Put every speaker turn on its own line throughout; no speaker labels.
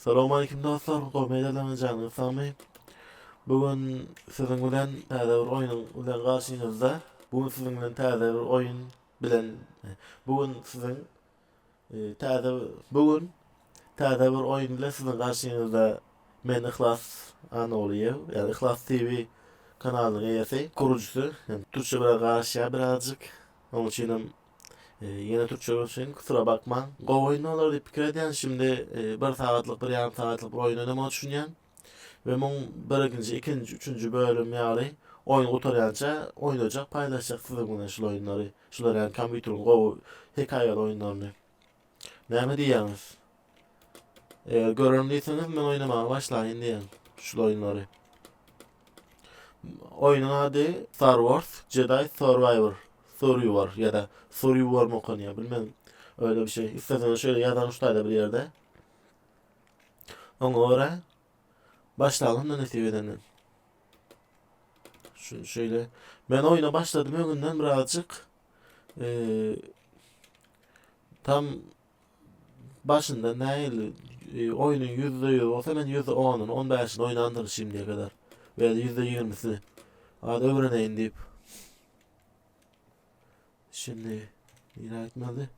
Assalamualaikum dostlar, komediyalarını canlı sanmayın. Bugün sizin bilen täze bir oyunun bilen karşınızda. Bugün sizin bilen täze bir oyun bilen bugün sizin täze bir oyun bilen sizin karşınızda men Ihlas Anoğlu'yu, yani Ihlas TV kanalının üyesi, kurucusu. Yani Türkçe biraz karşıya birazcık. Onun için yine Türkçe olsun, kusura bakma. Go oyunu olur diye fikir ediyen şimdi bir saatlik, bir yarım saatlik bir oyun oynamayı düşünüyen. Ve bunun birinci, ikinci, üçüncü bölüm yani oyun kurtarınca oynayacak, paylaşacak sizin bunun şu oyunları. Şular yani kompütürün Go hikaye oyunlarını. Ne mi diyeniz? Eğer görünlüyseniz ben oynamaya başlayın diyen şu oyunları. Oyunun adı Star Wars Jedi Survivor ya da Survivor mu konuya bilmem. Öyle bir şey. İsterseniz şöyle yazan uçtayla bir yerde. Ona göre başlayalım da neticeden. Şöyle. Ben oyuna başladım önünden birazcık tam başında değil oyunun %100 olsa ben %10'unu %15'ini oynandır şimdiye kadar. Veya %20'sini. Hadi öğreneyim deyip. Şimdi yine etmedi.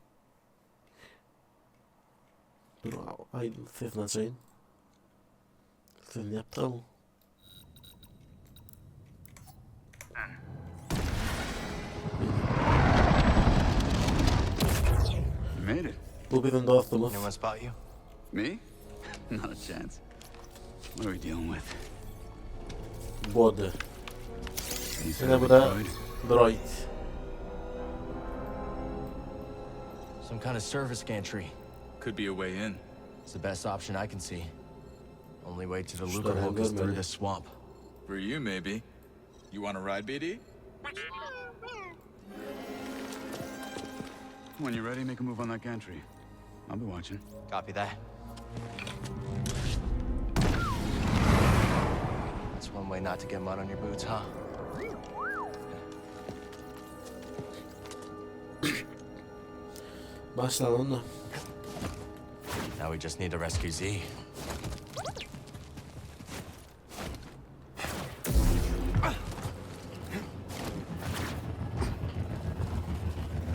Dur ay sesini açayım. Sesini yaptı mı?
You made it.
Bu bizim dostumuz.
Anyone spot you?
Me? Not a chance. What are we dealing with?
Body.
Any sort
Yine
of
bu
a
da
droid?
droid.
Some kind of service gantry.
Could be a way in.
It's the best option I can see. Only way to the
Şuradan
Lucre Hulk is through
görmeli.
this swamp.
For you, maybe. You want to ride, BD?
When you're ready, make a move on that gantry. I'll be watching.
Copy that. That's one way not to get mud on your boots, huh?
Başlayalım da.
Now we just need to rescue Z.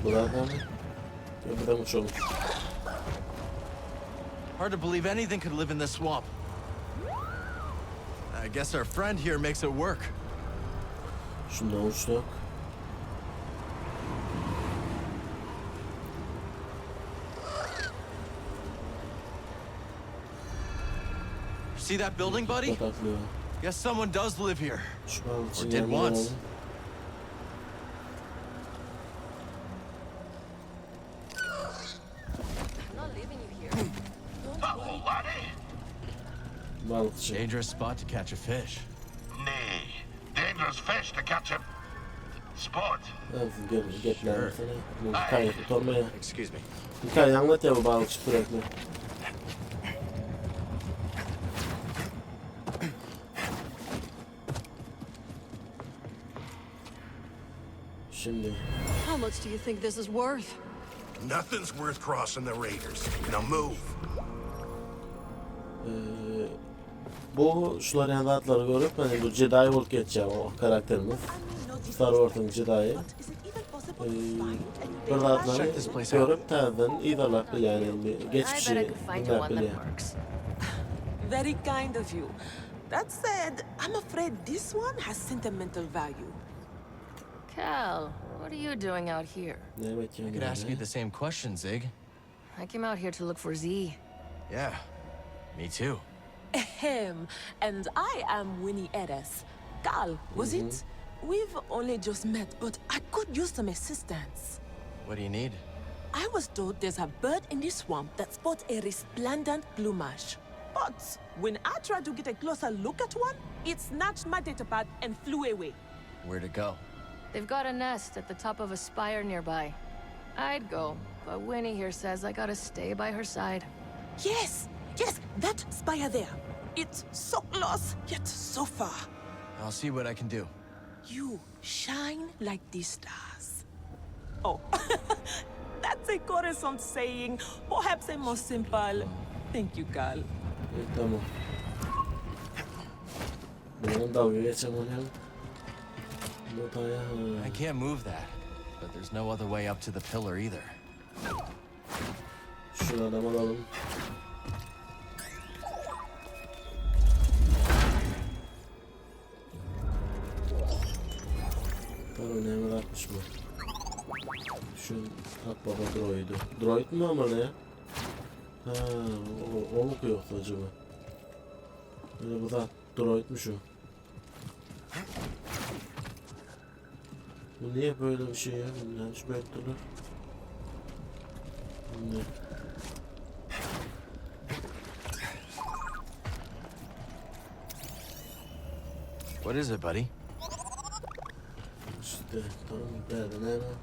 Buradan mı? Buradan uçalım.
Hard to believe anything could live in this swamp. I guess our friend here makes it work.
Şundan uçtuk.
See that building, buddy?
Bataklıyor.
Guess someone does live here.
Şu an için
Or did
yanına
once.
alalım.
I'm not leaving you here.
Balıkçı.
Dangerous spot to catch a fish.
Nay, dangerous fish to catch him. Sport.
Evet, getler sana. Bu hikaye tutarmaya.
Excuse me.
Hikaye anlat ya bu balıkçı sürekli. Şimdi.
How much do you think this is worth?
Nothing's worth crossing the Raiders. Now move.
Bu şular yani adları görüp hani bu Jedi olup geçeceğim o karakterimiz. Star Wars'ın Jedi'yi. Burada adları görüp terden ilerler bile yani
I bet I
geçmişi
could find you
dinler
one
bile.
that works.
Very kind of you. That said, I'm afraid this one has sentimental value.
Cal, what are you doing out here?
Ne bekliyorsun
I could ask you
yani?
the same question, Zig.
I came out here to look for Z.
Yeah, me too.
Ahem. And I am Winnie Eres. Gal, was it? We've only just met, but I could use some assistance.
What do you need?
I was told there's a bird in this swamp that sports a resplendent plumage. But when I tried to get a closer look at one, it snatched my datapad and flew away.
Where'd it go?
They've got a nest at the top of a spire nearby. I'd go, but Winnie here says I gotta stay by her side.
Yes, yes, that spire there. It's so close, yet so far.
I'll see what I can do.
You shine like the stars. Oh, that's a Coruscant saying, perhaps a more simple. Thank you, Gal.
İyi, tamam. Bunun dalga geçeceğim onu. Notaya.
I can't move that, but there's no other way up to the pillar either.
Şuradan alalım. Tamam, ne merakmış bu. Şu baba droid'u. Droid mi ama ne? Ha, o mu yoktu acaba? Böyle bu da droid'miş o. Bu niye böyle bir şey ya? Bundan hiç beklenir. Ne?
What is it, buddy?
İşte tamam, derdin hemen.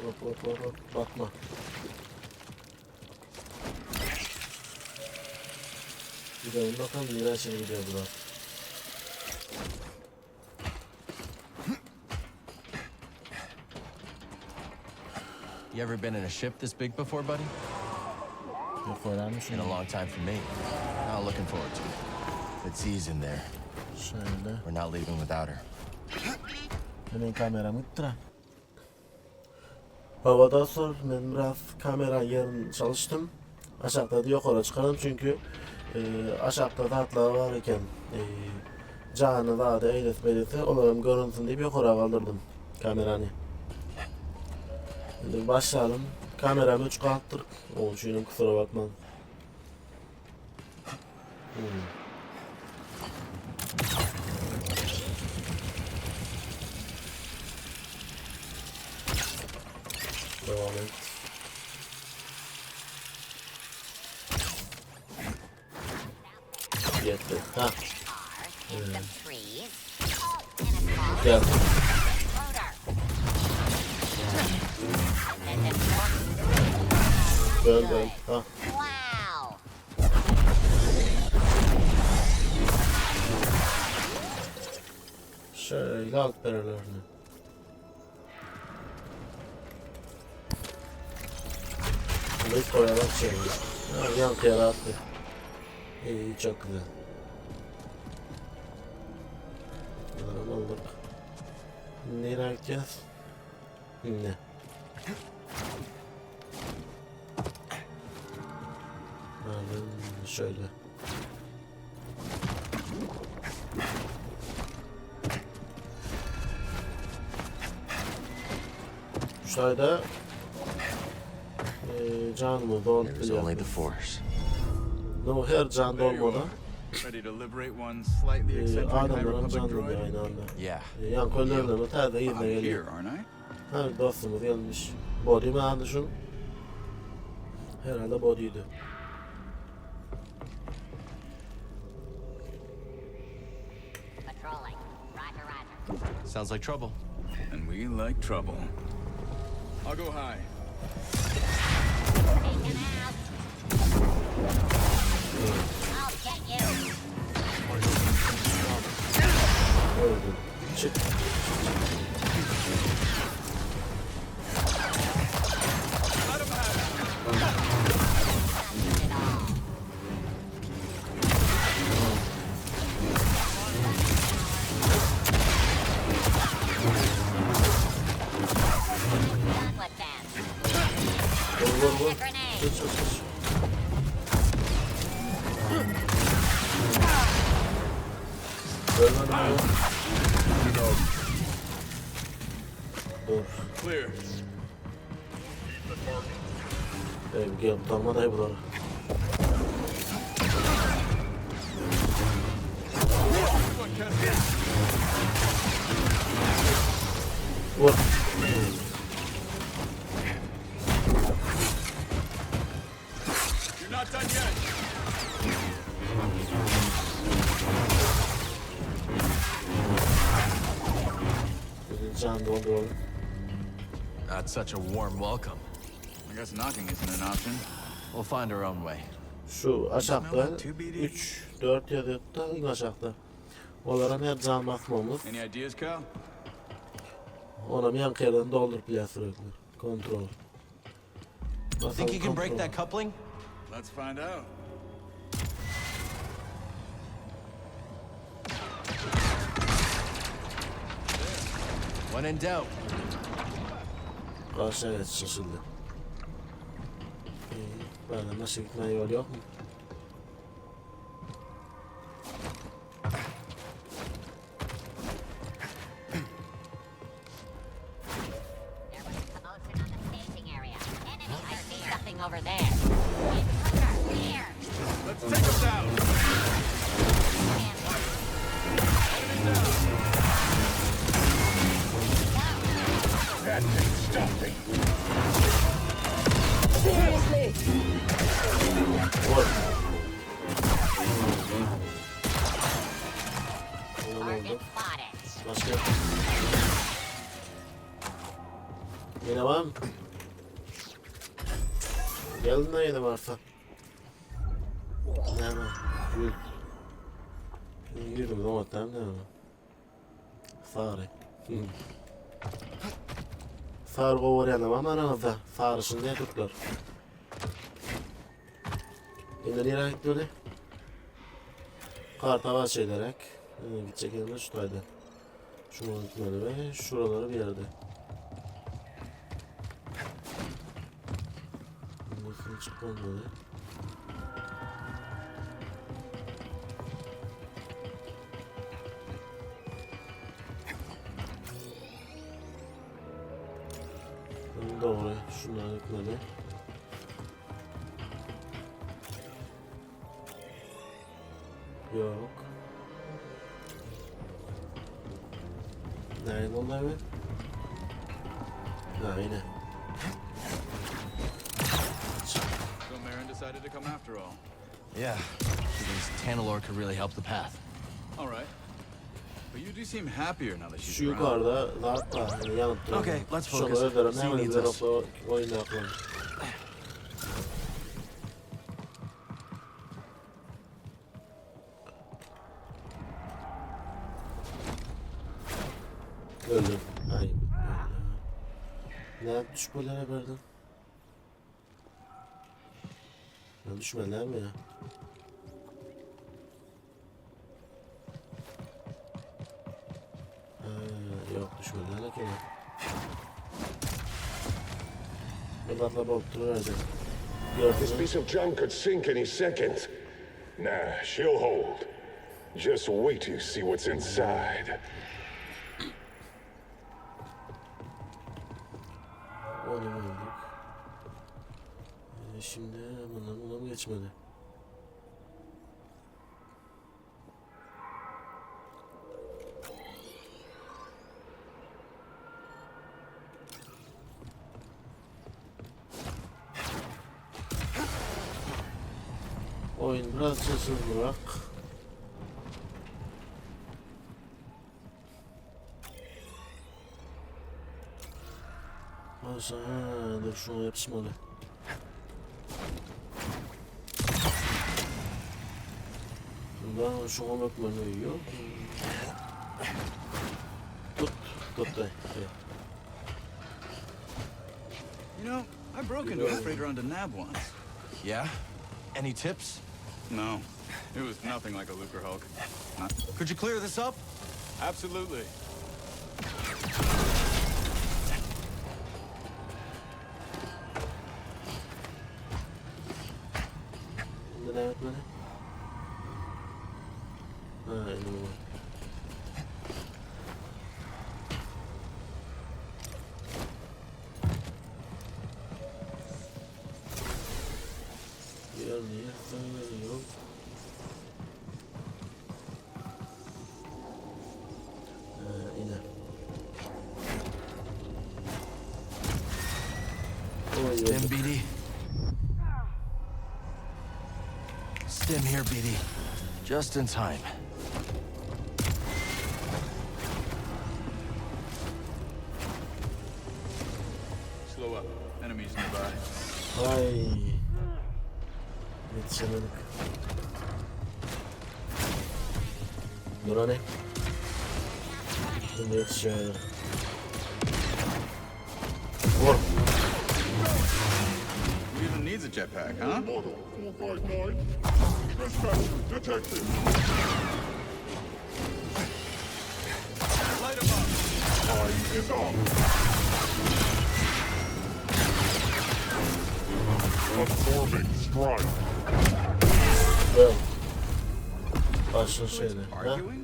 Hop, bakma. Bir de bakalım neler şey gidiyor buna.
You ever been in a ship this big before, buddy?
Yok öğrenmiş
In a long time for me. Not looking forward to it. It's Z's in there.
Şöyle.
We're not leaving without her.
Benim kameram ittir. Havadan sonra ben biraz kamera yarın çalıştım. Aşağıda da yukarı çıkarım çünkü aşağıda tatlar varken canı vardı eylesi belirti olalım görünsün diye yukarı kaldırdım kameranı. Şimdi başlayalım. Kameramı 3 kalktırık. Onun için kusura bakmayın. Devam et. Yetti. Ha. Gel. Dön. Ha. Şöyle alt berelerini. Bunu koyarak şey. Yan kere attı. İyi, çok güzel. Bunları aldık. Nereye gideceğiz? Ne? Şöyle. Şurada canımı
It was only
dolduruyor.
the Force.
No, her can
There you
dolmadan
are. Ready to liberate one slightly eccentric High
adamların
Republic
canını
droid?
aynı anda.
Yeah.
Yan kollarına mı tarzda
I'm
yerine
here,
geliyor.
aren't I?
Ha, dostumuz gelmiş. Body mi aldı şunu? Herhalde body'ydi.
Patrolling. Roger.
Sounds like trouble.
And we like trouble. I'll go high.
Taken out. I'll get you.
Öldü. Çık.
Done with them.
Vur.
Grenade.
Çık. Ölmem ya. Dur.
Clear.
Gel utanma da bunları. Vur.
You're not done yet.
Can dolduralım.
Not such a warm welcome.
guess knocking isn't an option.
We'll find our own way.
Şu aşağıda 3, 4 yazıyor da en aşağıda. Onlara ne can basmamız.
Any ideas, Cal?
Ona bir yankayadan doldurup bile sürekli. Kontrol.
Think you can break that coupling?
Let's find out.
When in doubt.
Karşıya geçeceğiz şimdi. Böyle nasıl gitmeye yol yok mu?
There was a commotion on the staging area. Enemy, I see something over there. It's under here.
Let's take them down.
That thing stopped me.
Target spotted.
Başka. Yine var mı? Geldin de yine varsa. Nerede? Yürü. Yürü ama tam ne? Fare. Fare kovaranı var mı aranızda? Faresini ne tuttular? Şimdi nereye gitti öyle? Karta var şeylerek. Gidecek yerine şuraydı. Şunu gitmeli ve şuraları bir yerde. Nasıl çıkmadı? Doğru. Şunlar gitmeli. Yok. Nerede onlar mı? Ha yine.
So Marin decided to come after all.
Yeah. She thinks Tanalor could really help the path.
All right. But you do seem happier now that she's
Şu
around.
yukarıda rahat var. Yani yanıp duruyor.
Okay, let's focus.
Şuraları öderim.
She
Hemen
needs
izler
us.
oyunda yapalım. Öldüm. Ay. Ne yapmış böyle verdin? Ya düşmeler mi ya? Yok düşmeler ki. Bunlarla bolup duruverdi.
This
Gördün mü?
piece of junk could sink any second. Nah, she'll hold. Just wait till you see what's inside.
Onu mu olduk? Şimdi buna mı geçmedi? Oyun biraz sessiz bırak. Aşağı dur şuna yapışmalı. Ben şuna bakmanı yiyor. Tut da.
You know, I broke into a freighter on Denab once.
Yeah? Any tips?
No, it was nothing like a Lucre Hulk.
Could you clear this up?
Absolutely.
Bunda devam etmeli. Aynen bu. Yok. İner.
Stim, BD. Stim here, BD. Just in time.
Slow up.
Enemies nearby.
Ay. Yetişemedik. Dur ne? Şimdi yetişemedik. Vur.
Who even needs a jetpack, huh?
Model 459. Trespasser detected.
Light 'em up.
Time is up. Absorbing strike.
Böyle. Başın şeyle. Ha?
Arguing?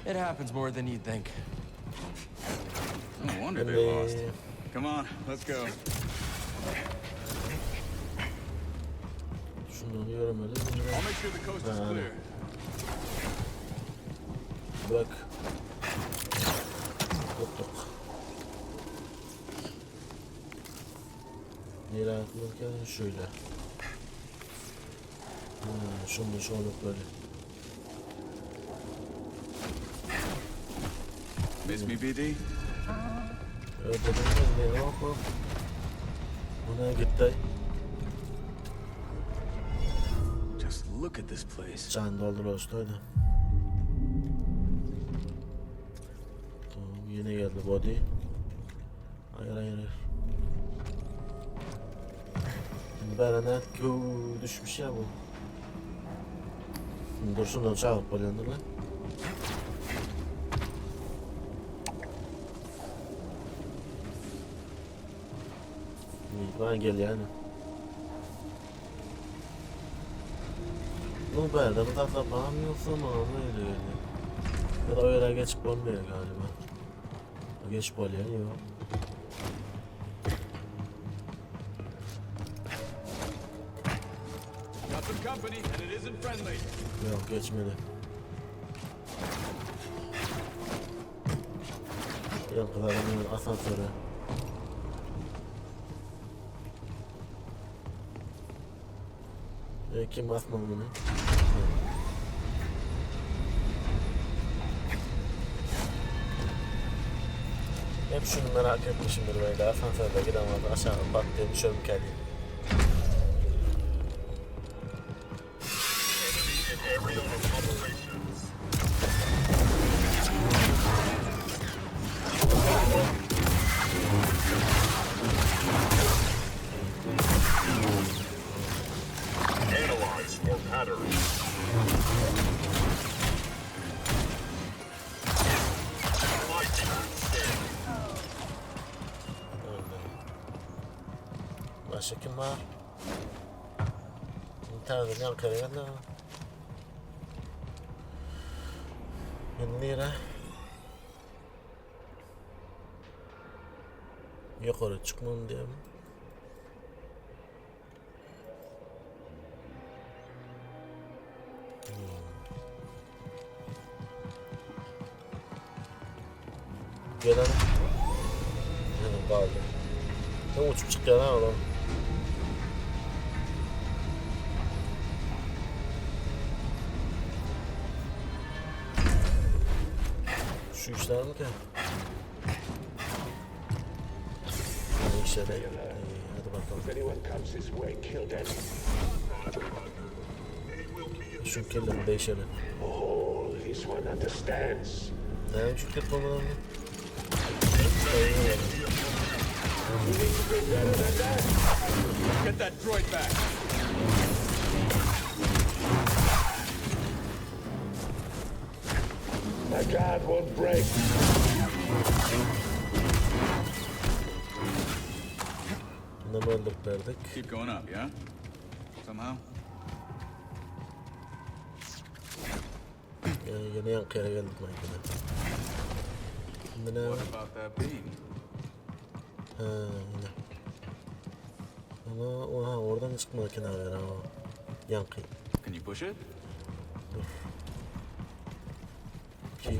It happens more than you'd think.
No wonder they
Şimdi
lost. Come on, let's go.
şunu göremedim.
I'll make sure the coast is clear.
Bak. Tuttuk. Nereye atılırken şöyle. Şunu böyle.
Miss me, BD?
Evet dedim ne yapalım? Buna gitti.
Just look at this place.
Can doldurustuydu. Tamam yine geldi body. Hayır. Beranet düşmüş ya bu. Dursun da çağırıp balyandır lan. İyi gel yani. Bu berde bu tarafta bağımlıyorsa mı öyle. Ya da öyle geçip olmuyor galiba. Geçip oluyor yok.
Got some company, and it isn't friendly.
Yok geçmedi. Yan kadar asansöre. Kim basmadı bunu? Hep şunu merak etmişimdir böyle asansörde gidemez aşağı pat diye düşüyorum kendimi.
Analyze for patterns.
Başka kim var? İnternetten Ankara'ya geldi ama. Lira. Yukarı çıkmam diye mi? Gelen. Kaldı. Ne uçup çıkıyor lan adam. Şu işler mi ki? Ne işler değil. Hadi bakalım.
If anyone comes this way, kill them.
Şu kellerini değişelim.
Oh, this one understands.
Ne şu ket olmadan mı?
Get that droid back.
My guard won't break.
Ne mi öldürtlerdik?
Keep going up, yeah? Somehow?
Yine Yankı'ya geldik belki de. Şimdi ne var?
What about that beam?
Ha yine. Ama oha oradan çıkmadı kenara ha. Yankı.
Can you push it?
Ki.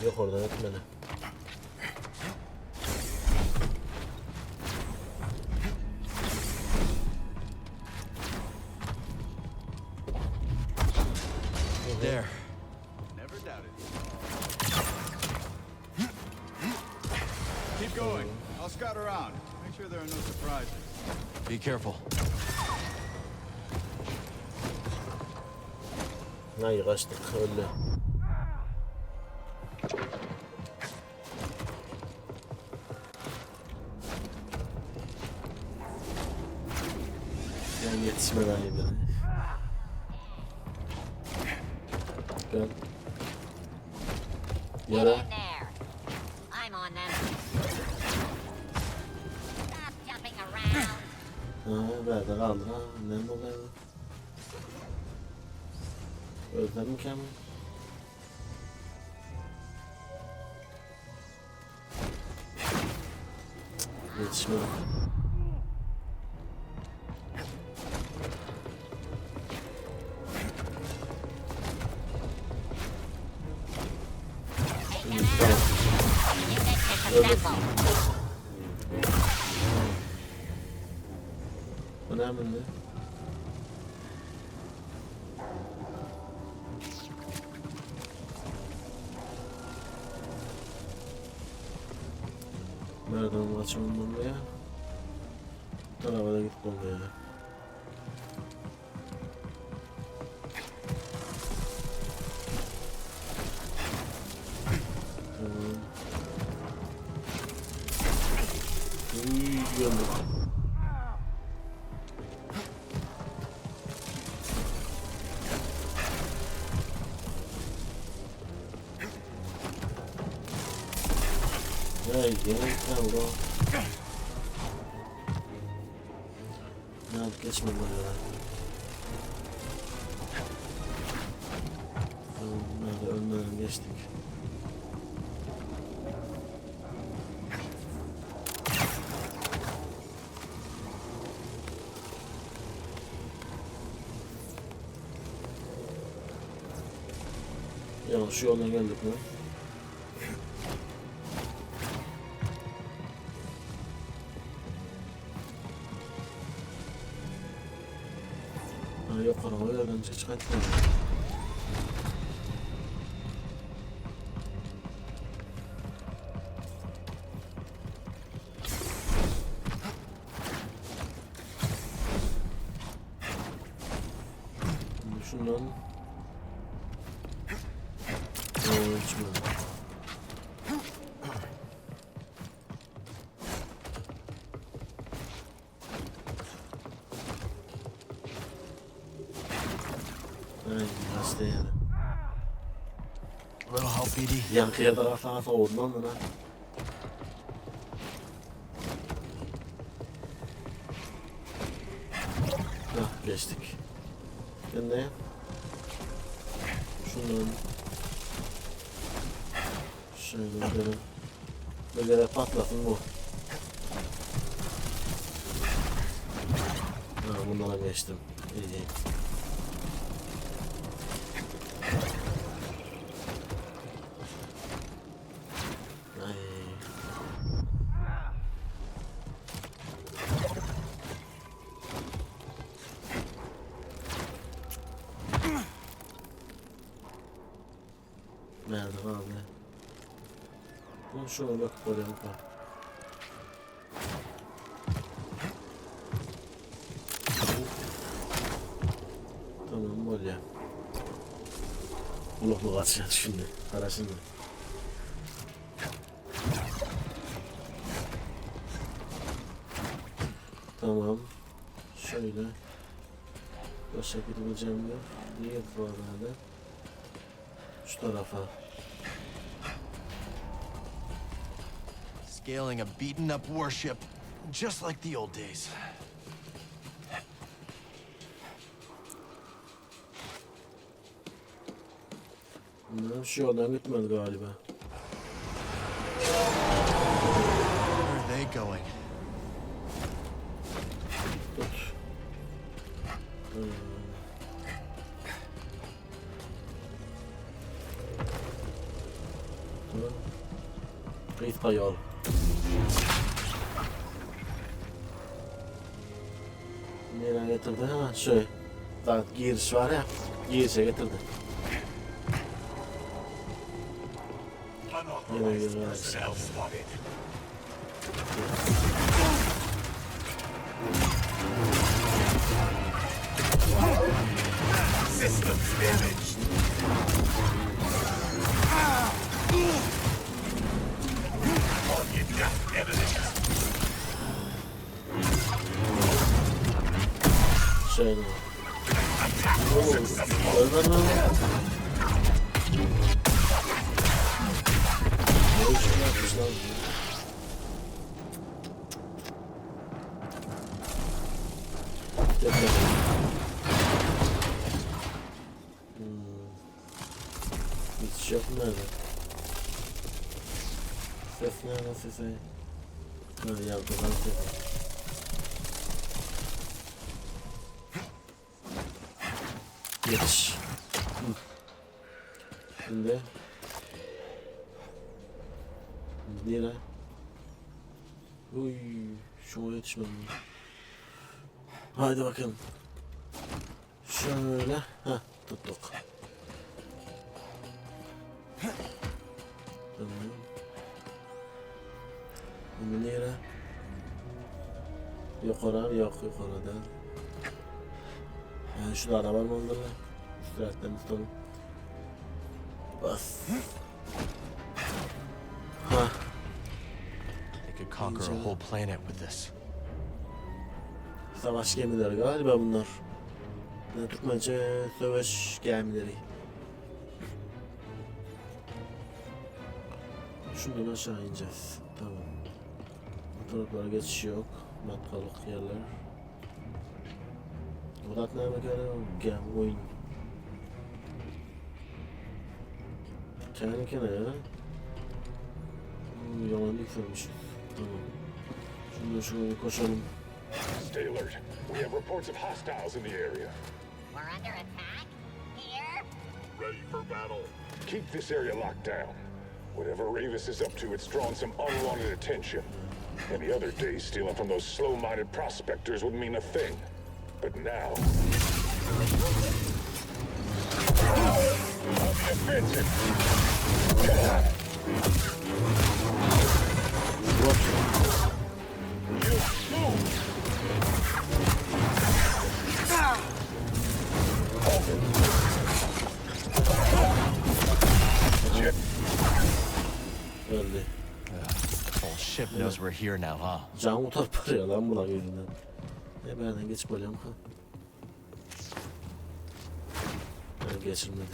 Yok orada etmedi.
there.
Never doubted you. Keep going. I'll scout around. Make sure there are no surprises.
Be careful.
Ay kaçtık öyle. Ben yetişmeden yedim. Gel.
Get
Yara.
in there. I'm on them. Stop jumping around.
Ha, nerede kaldı ha? Ne mi oldu? Özledim kendimi. Yetişmedim.
Take them out. You get disassembled.
Önemli. Nereden kaçmam buraya? Tarafa gittim buraya. Tamam. İyi gördüm. Ay yemekten bro. Ne yap geçme buraya. Tamam nerede önlerden geçtik. Ya şu yoldan geldik mi? Yok araba yerden çıkartmıyor. Şundan içmedim. Yani.
A little help, BD.
Yankıya taraftan soğudum lan bana. Hah geçtik. Ben de şundan şöyle gidelim. Böyle patlasın bu. Ha bundan geçtim. İyi. Nerede abi? Bunu şöyle bakıp koyalım. Tamam böyle. Bulaklı kaçacağız şimdi. Ara şimdi. Tamam. Şöyle. Başa gideceğim diyor. Niye bu arada? Şu tarafa.
Scaling a beaten up warship, just like the old days.
Bunlar şu yoldan gitmedi galiba.
Where are they going?
Tut. Git yol. Nereye getirdi? Ha şey. Daha giriş var ya. Girişe getirdi. Yine yine var.
spotted. Systems damaged. Target death evident.
Şöyle. Ölmem lan. Ne işin yapmış lan? Yeter. Hiç yok mu nerede? Ses nerede sesi? Ha yaptılar sesi. Geç. Şimdi. Nere? Uy, şuna yetişmem. Haydi bakalım. Şöyle. Heh, tuttuk. Tamam. Şimdi nere? Yukarı, yok yukarıda. Yani şu araba mı olur lan? Süratten tutalım. Bas. Ha.
They could conquer a whole planet with this.
Savaş gemileri galiba bunlar. Ne Türkmence savaş gemileri. Şundan aşağı ineceğiz. Tamam. Bu taraflara geçiş yok. Matkalık yerler. Murat ne bakalım? Gem oyun. Kendi kenara ya. Yalan yükselmişiz. Tamam. Şimdi şöyle koşalım.
Stay alert. We have reports of hostiles in the area.
We're under attack? Here?
Ready for battle.
Keep this area locked down. Whatever Ravis is up to, it's drawn some unwanted attention. Any other day, stealing from those slow-minded prospectors would mean a thing. But now... On the offensive! You move!
Öldü.
The whole ship knows we're here now, huh?
Can utarparıyor lan buna yüzünden. Nereden geçip alıyorum ha? Ben geçirmedim.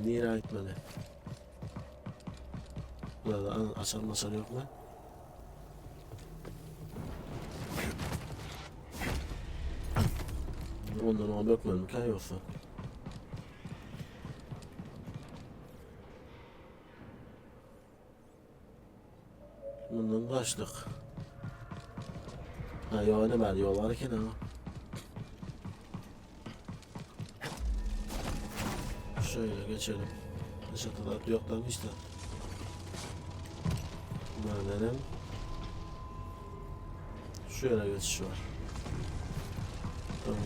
Nereye gitmeli? Burada açar yok mu? Ondan ona bakmadım ki yoksa. Bundan kaçtık. Ha yol ne var? Yol var ki ne? Şöyle geçelim. Işıklar yoklarmış da. Madenin şöyle geçiş var. Tamam.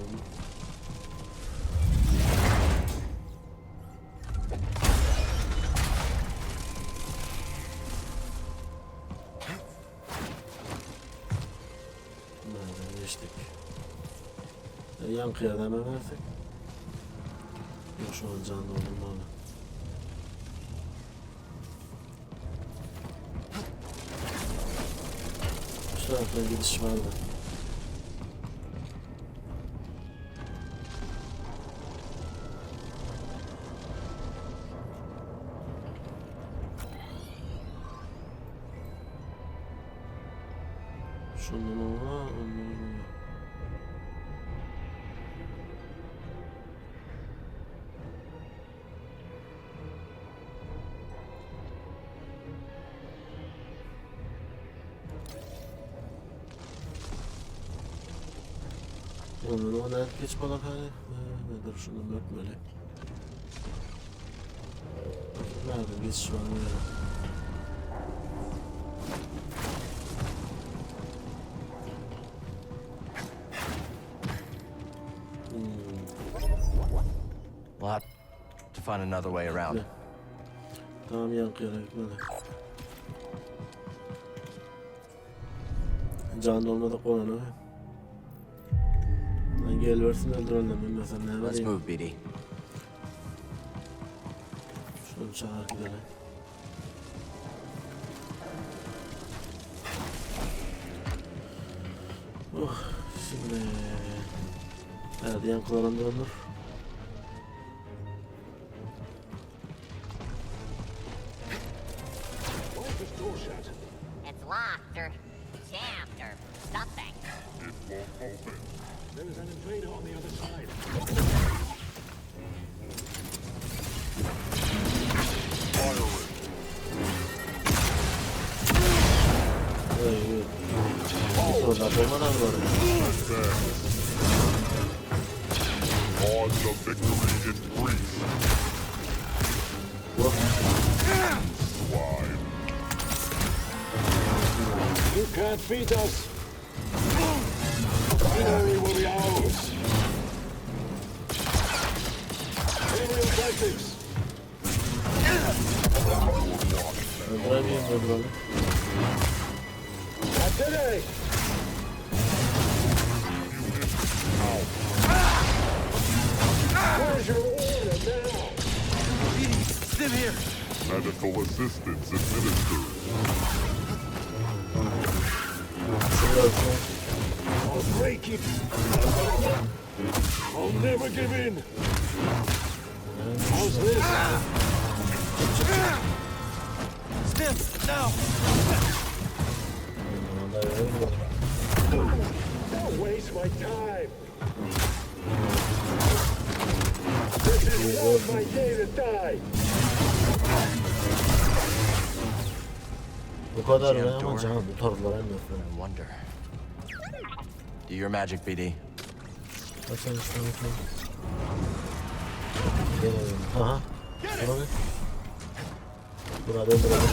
Maden geçtik. Yan kıyada hemen versek. Yok şu an canlı oldum bana. Şu taraftan gidiş vardı. Şundan ona, ondan ona. Ondan ona geç balak hani. Nedir şunu öpmeli. Nereden geçiş var mı ya?
We'll have to find another way around.
Tamam yankıya gitmedi. Canlı olmadı konanı. Lan gel versin öldürelim bilmesen ne
Let's
var ya.
move, BD.
Şunu çağır gidelim. Şimdi herhalde yankılarında olur.
It's locked or jammed or something.
There is an invader on the other side.
Sonra bomba da var.
Odds of victory increase. You can't beat us. Victory will be ours. Aerial tactics.
Öldüremeyim öldürelim.
Today. Where's your order now?
Sit here.
Medical assistance administered. I'll break it. I'll never give in. How's this?
Stiff, now.
Don't waste my time. This is not my day to die.
Bu kadar ya ama canım bu tarlalar en nefret.
I wonder. Do your magic, BD.
Açalım şunu bakayım. Gelelim. Aha. Buna ne? Buna döndürelim.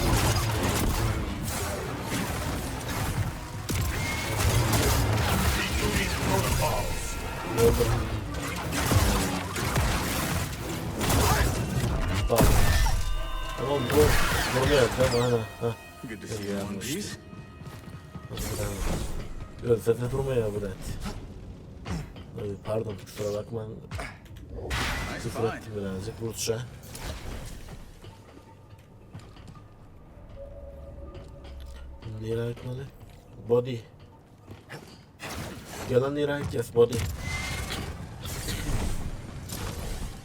Öldür. Bak. Tamam bu. Bunu yapacağım. Aynen. Ha.
Good to see you in one piece.
Ölse de durmaya bırak. Ay, pardon kusura bakma.
Nice
Küfür
find.
ettim birazcık Rusça. Nereye gitmeli? Body. Gelen nereye gideceğiz? Body.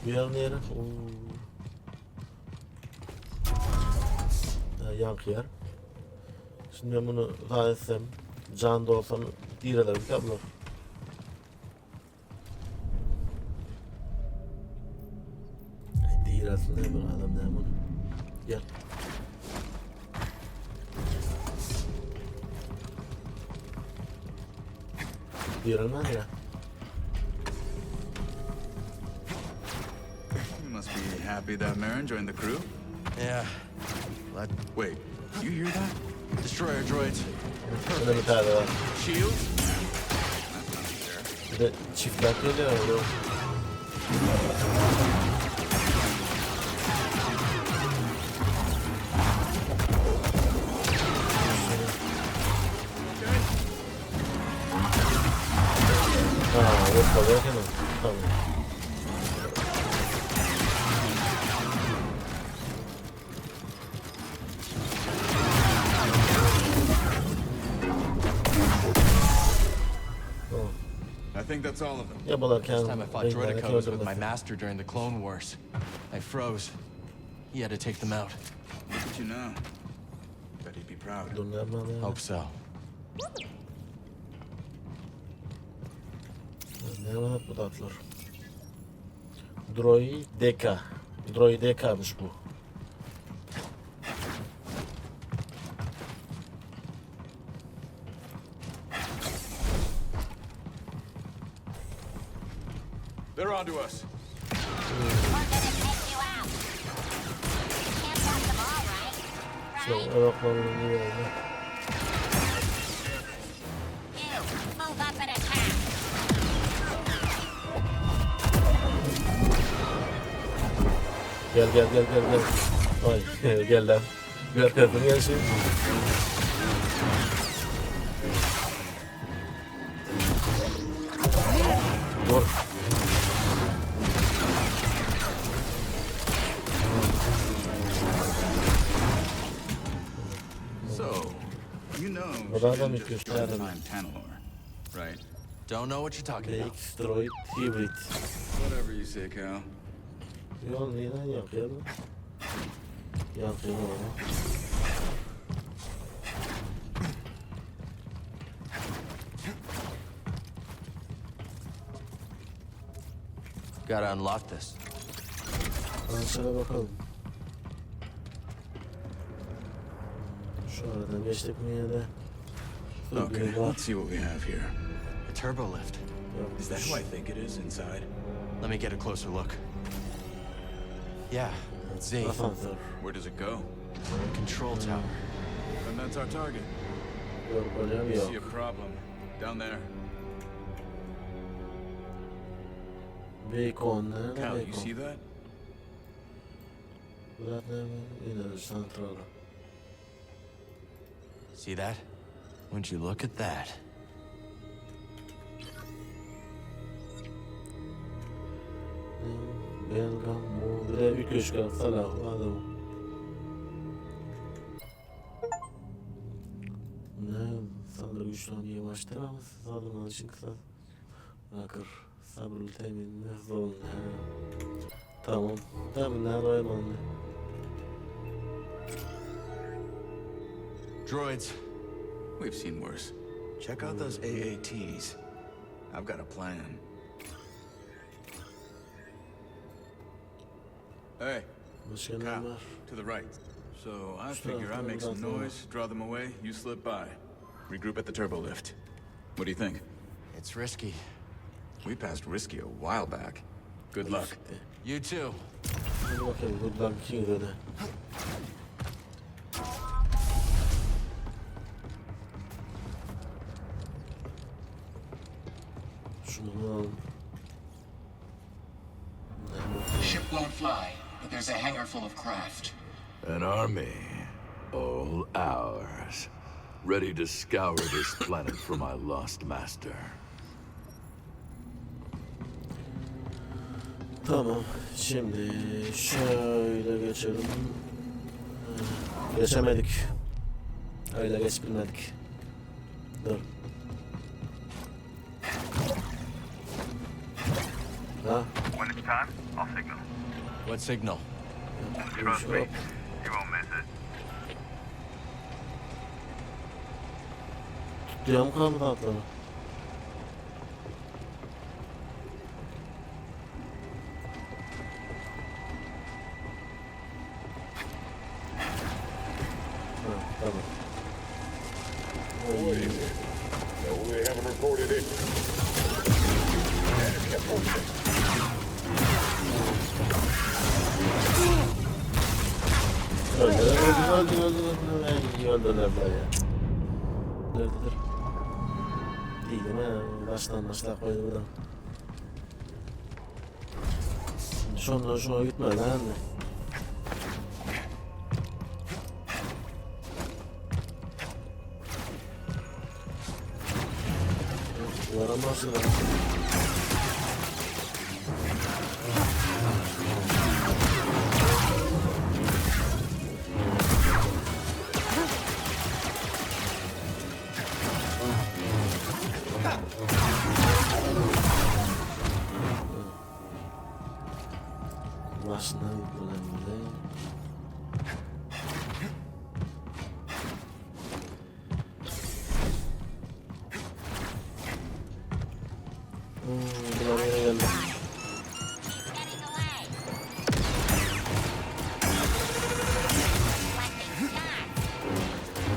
Bir yer nereye? Yank yer. Şimdi ben bunu daha etsem, can da olsam direlerim kablo. Diresin ne bir adam ne bunu? Gel. Direlmez ya.
You must be happy that Marin joined the crew.
Yeah.
Wait, you hear that?
Destroyer droids.
Şöyle bir tane var.
Shield? That's not fair.
Bir de çiftler geliyor öyle. Yok kalıyor hemen. Tamam.
I think that's all of them.
Yabalarken
Last time I fought droidicos with my master during the Clone Wars. I froze. He had to take them out.
Look at you now. Bet he'd be proud.
Dur ne yapmalı ya?
Hope so.
Ne var bu tatlılar? Droideka. Droideka'mış bu.
They're onto us.
We're gonna take you out. Can't touch them all, right?
Şey, ayaklarını niye oldu?
You, move up and attack.
Gel. Ay gel lan. Gel kızım gel şimdi. Dur.
So, you know
What
she
are
didn't
them
just
issues?
try to find Tanalor, right?
Don't know what you're talking about.
Extroid Hybrid.
Whatever you say, Cal.
Yol neden yapıyor mu? Yapıyor onu.
Gotta unlock this.
Aşağıya bakalım. Şu aradan geçtik mi ya da?
Okay, let's see what we have here.
A turbo lift.
Is that who I think it is inside?
Let me get a closer look. Yeah, it's Z.
Asansör.
Where does it go?
Control tower.
And that's our target.
Görkem
I see
yok.
a problem. Down there.
Bacon nerede
Cal, you see
bacon?
that?
Zaten yine santrala.
See that? Would you look at that?
Belgam bu. Bir de bir köşk salah adam. Ne? Saldırı güçlerini yavaştıramaz. Saldırman için kısa. Bakır. Sabrlı temin. Zorun. Tamam. Teminler raymanlı.
Droids.
We've seen worse. Check out those AATs. I've got a plan. Hey,
Başka ne
Cal,
var?
to the right. So I
Sure,
figure I make some
that's all.
noise, draw them away, you slip by. Regroup at the turbo lift. What do you think?
It's risky.
We passed Risky a while back. Good luck.
İşte.
You too.
Hadi bakayım. Good luck ikinize de. Şunu alalım.
Ship won't fly, but there's a hangar full of craft.
An army, all ours, ready to scour this planet for my lost master.
Tamam. Şimdi şöyle geçelim. Geçemedik. Öyle geçbilmedik. Dur. Ha?
When it's time, I'll signal.
What signal?
Trust me, you won't miss it.
Tutuyor mu kaldı atlama? Ha, tamam.
Wait a minute. No, they haven't reported it.
Öldüler ya. Dur. İyi değil mi? Baştan koydu buradan. Şuna gitme lan. Yaramazsın lan. Başına gitmeden böyle. Buraya geldi.
Getting away. Collecting stars.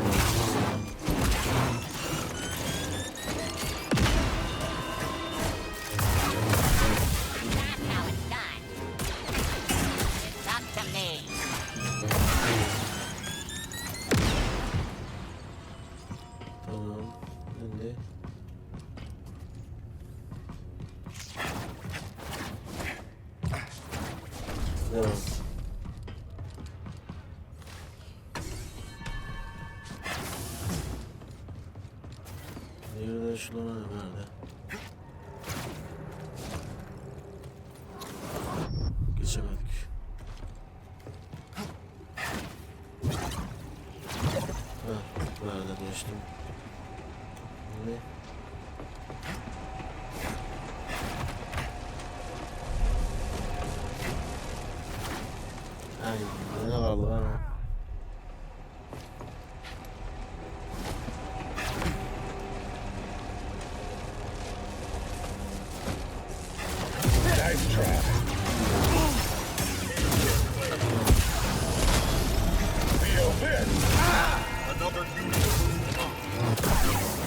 That's how it's done. It's up to me.
Tamam. Şimdi. Devam. Şuradan nerede? Geçemedik. Nerede geçtim? Ne? Ay, ne kaldı lan?
Nice try. Feel this.
Another unit.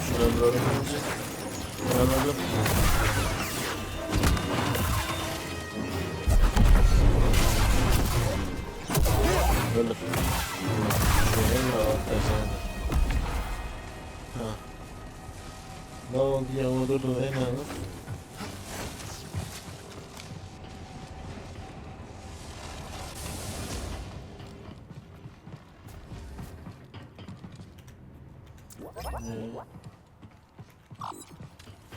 Şuraya duralım önce. Duralım. Öldür. Şuraya da arkadaşlar. Ha. Ne oldu ya? O durdu değil mi abi?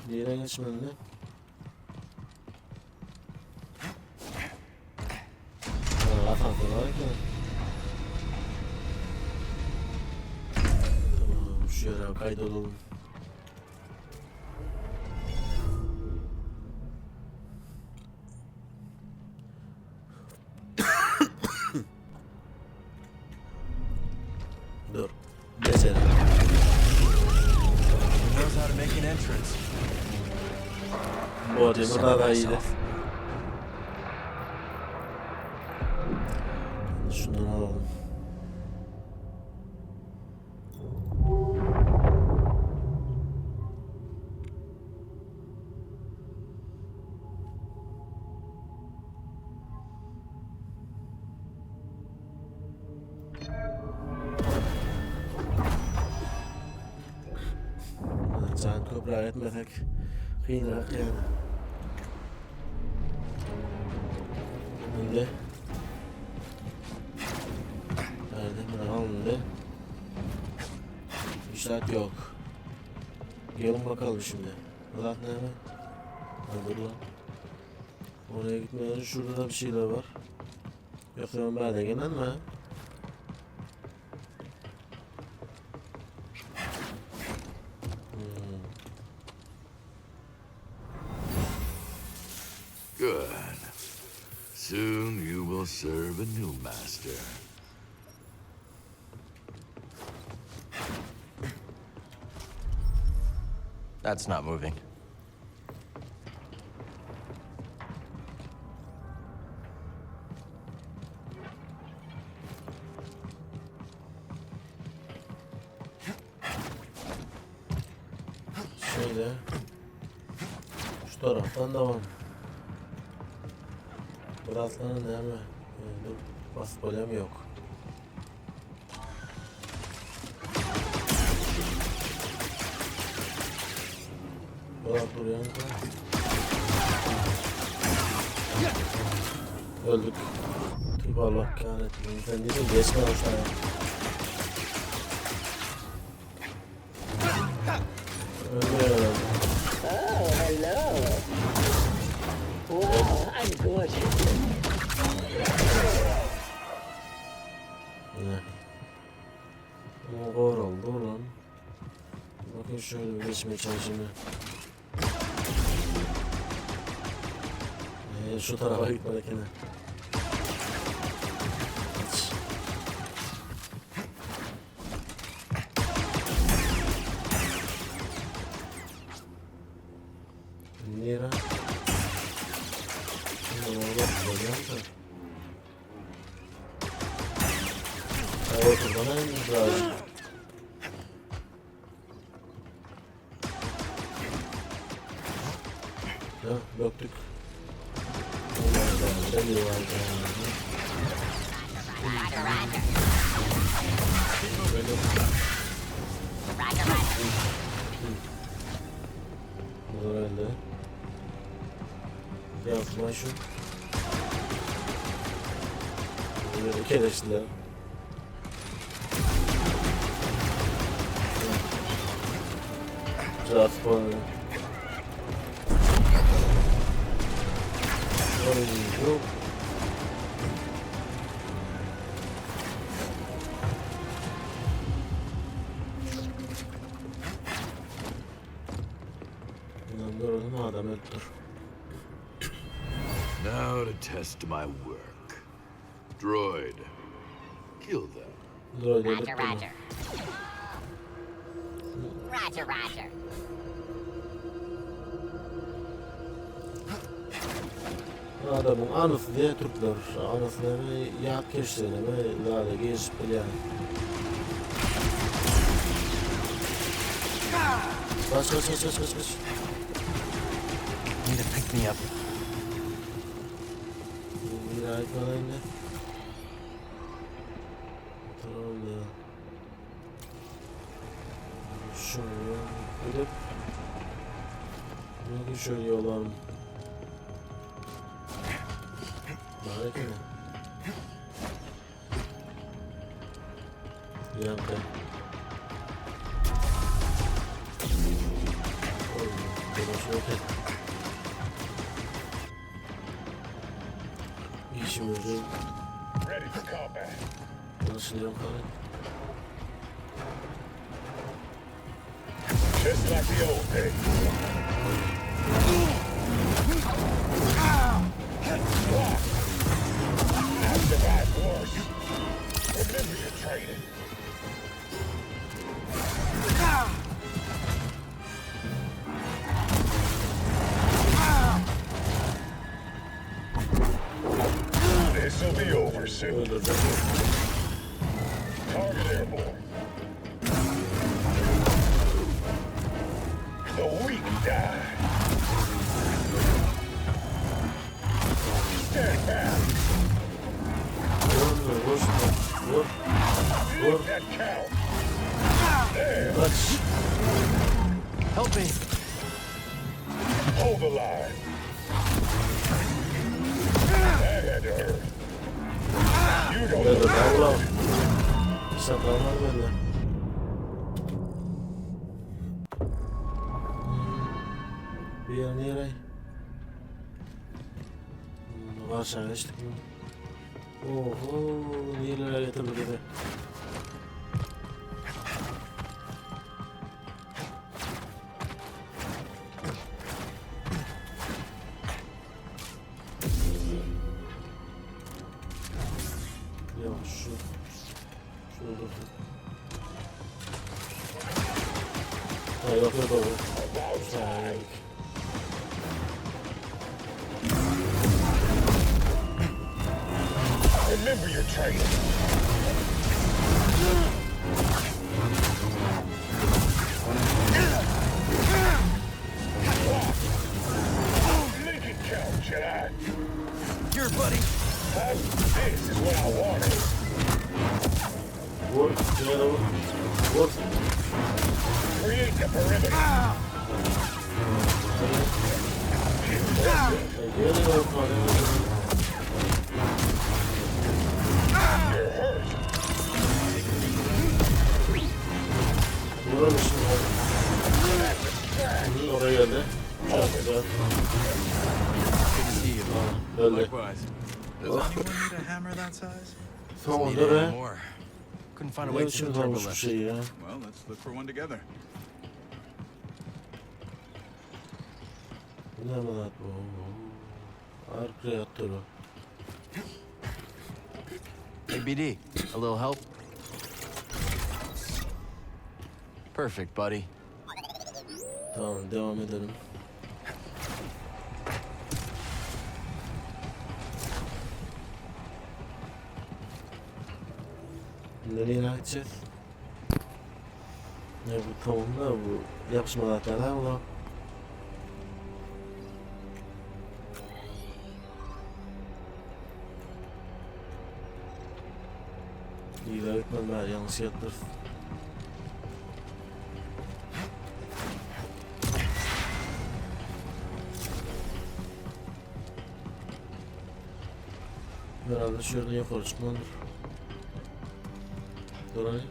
Diğerine geçmedi mi? Asansör var ki. Tamam, şu yere kaydolalım. Dur. Geçelim.
Knows how to make an entrance.
Bu arada burada daha iyiydi. Şundan alalım. Can toprağa etmesek kıyınak yani. Şimdi nerede? Bunu alındı. İşaret yok. Gelin bakalım şimdi. Ulan nerede? Dur lan. Oraya gitmeden şurada da bir şeyler var. Yoksa ben bana gelen mi?
Good. Soon you will serve a new master.
That's not moving.
Şöyle. Şu taraftan devam. Burasının ne mi? Dur. Bas golem yok. Bırak buraya. Öldük. Tüh Allah kahretsin. Sen niye geçme aşağıya? Ölmüyor herhalde.
Oh, hello. Wow, I'm good.
Ne? Kor oldu lan. Bakın şöyle bir geçmeye çalışayım. Şu tarafa gitmedekine. Geç. Nere? Şimdi orada koyacağım da. Evet, bana inmiş lazım. Ya, döktük. Deli var böyle. Bu öyle. Yapma şu. Böyle keleştiler. Transport. Oyuncu. Bundan adam öldür.
Now to test my work. Droid. Kill them.
Droid
Roger,
öldür bunu.
roger. Roger, roger.
Adamın anısı diye Türkler. Anısını mı, yat geçtiğini mi, lale geçip bile yani. Kaç.
Need to pick me up.
Bir ay falan yine. Tamam. Şöyle gidip ne şöyle yollarım. Harika mı? Yankı. İşimizi
Ready for combat.
konuşuyorum falan.
Just like the old days. I've survived worse. Remember your training. This'll be over soon. Target airborne. The weak die. Stand back. Make that count. There.
Help me.
Hold the line. That had to hurt. You don't
Böyle
know.
davran. Saklanlar böyle. Bir yer nereye? Aşağı geçtik mi? Oho, nerelere getirdi gibi. Yavaş şu. Şunu dursun. Ha yok yok doğru. Güzel.
Remember your training. Make it count, Jedi.
Here, buddy.
This is what I wanted.
Vur. Şuraya vur. Vur.
Create the perimeter.
Geliyor yukarı.
You're hurt.
Vuralım şimdi. Oraya geldi. Çok güzel.
Good to see you.
Öldü.
Likewise. Does anyone need a hammer that size?
Tamam
Need
da
any
be.
more. Couldn't find a
Ne
way to
biçim
the turbo
olmuş bu
lift.
şey ya.
Well, let's look for one together.
Ne mi lan bu? Arkaya yattı o.
Hey, BD, a little help? Perfect, buddy.
Tamam devam edelim. Nereye gideceğiz? Ne bu tamam da bu yapışmalar kadar ulan. İyi de öğretmenler yanlış yaptır. Herhalde şuradan yukarı çıkmalıdır. Dur hani.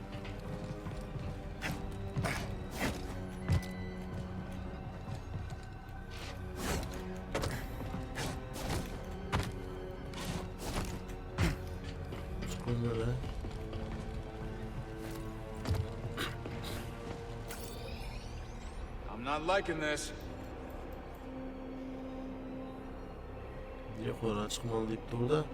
Bunları.
I'm not liking this.
Yukarı çıkmalı deyip dur da.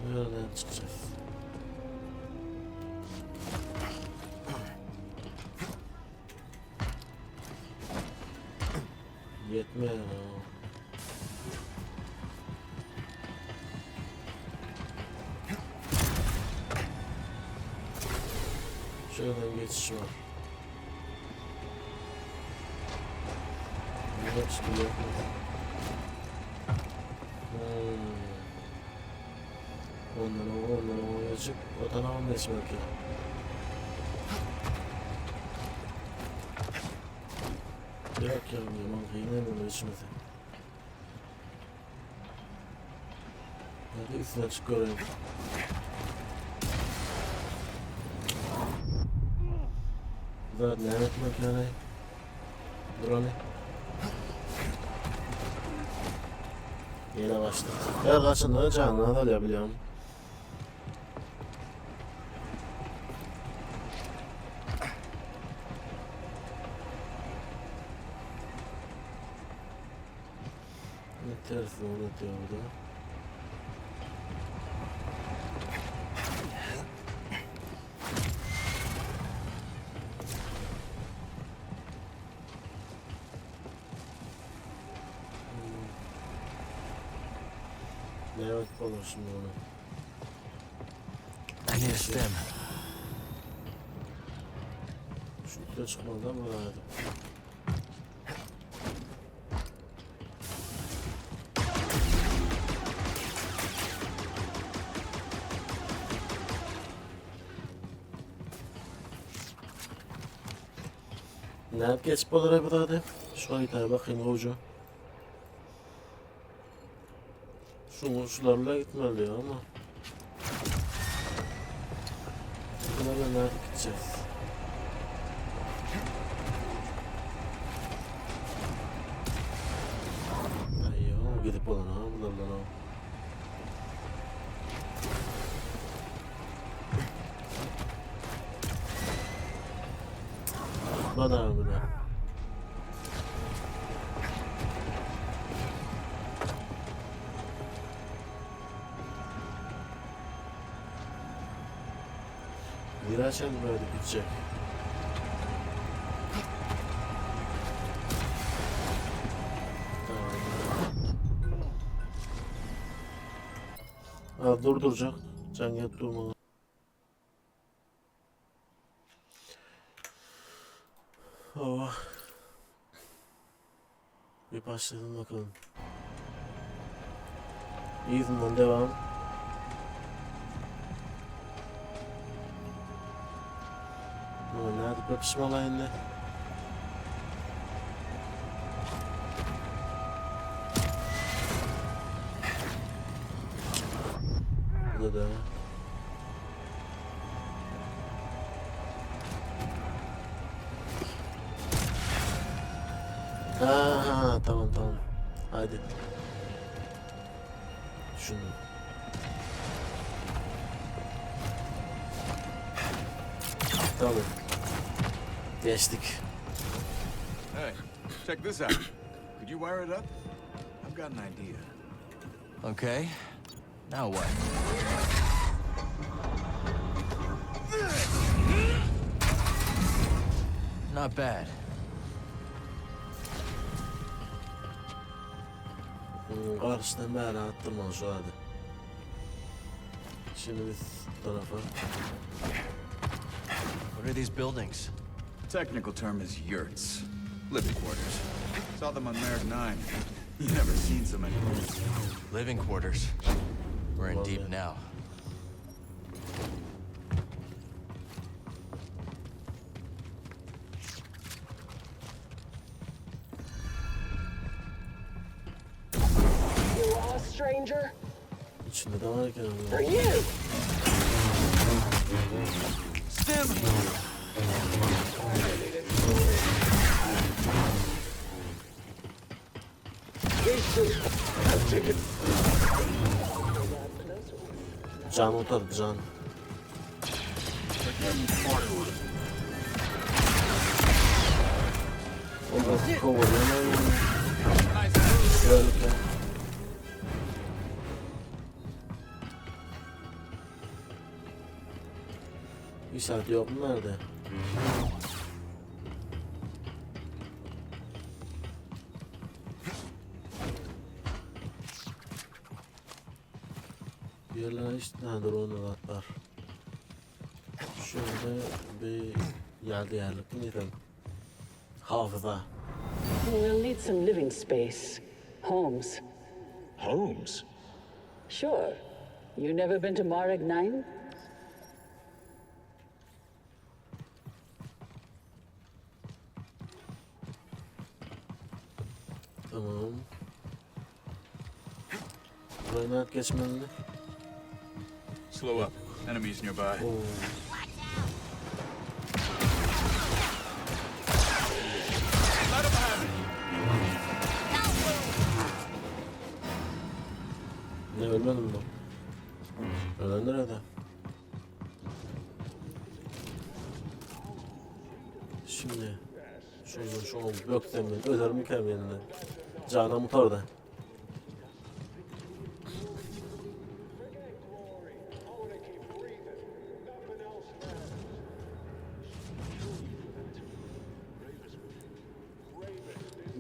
Nereden çıkacağız? Yetmiyor. Şuradan geçiş var. Ne çıkıyor? Ondan geçip o tarafa geçmek ya. Yok ya, yaman kıynayım onu içmese. Hadi üstüne çık göreyim. Zaten lanet makineyi. Drone. Yine başladı. Her kaçında canına alabiliyorum. Ne tersi onu diyor burada. Ne evet olur şimdi onu.
I need a stem.
Şurada çıkmadan mı vardı? Ne yap geçip olur hep hadi. Şu haritaya bakayım hoca. Şularla gitmeli ya ama. Bunlarla nerede gideceğiz? Ayyo, gidip olun ha bunlarla ha. Bana mı da? Miraç'ın böyle gidecek. Tamam. Durduracak. Cenget durmalı. Oh. Bir başlayalım bakalım. Even'dan devam. Nerede kapışma olayında? Burada da. Ha tamam. Hadi. Şunu. Tamam. Geçtik.
Hey, check this out. Could you wire it up? I've got an idea.
Okay. Now what? Not bad.
Karşıdan ben attırma şu hadi. Şimdi biz bu tarafa.
What are these buildings?
Technical term is yurts. Living quarters. Saw them on Merrick 9. You never seen so many.
Living quarters. We're in deep now.
You lost, stranger?
İçinde de var ki.
For you!
Stim!
Can oturdu can. Onu kovalayalım. Şöyle. İşaret yok mu nerede? Bir yerler işte nedir onu atlar. Şöyle bir yerlik mi dedim? Hafıza.
We'll need some living space. Homes.
Homes?
Sure. You never been to Marek 9?
Tamam. Buraya ne geçmeli?
Slow up. Enemies nearby.
Oo. Ne ölmedim ben. Ölen nerede? Şimdi şunu böksem ben ölerim kendimden. Canım orada.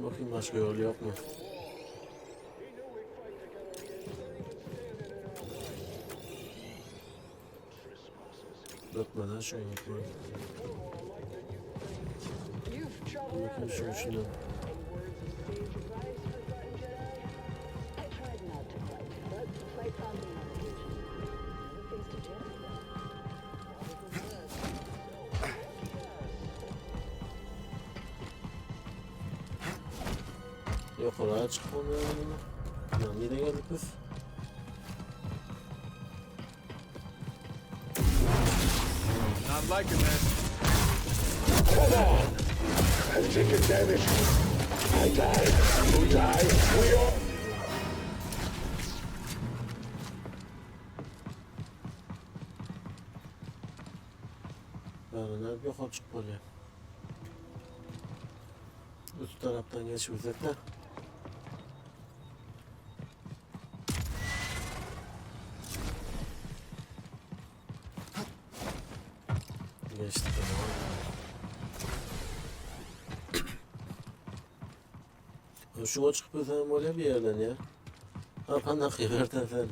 Bakayım başka yol yok mu? Dökmeden şunu yapıyorum. Bakayım şunu. Yok oraya çıkmam ya. Nereye geldik biz?
Not liking this.
Come on! I'm taking damage. I die. You die. We all...
Ben bir yok çık böyle. Üst taraftan geçmeyecek de. Geçti tamam. Şu açık bir tane böyle bir yerden ya. Arkandan kıyverden sen.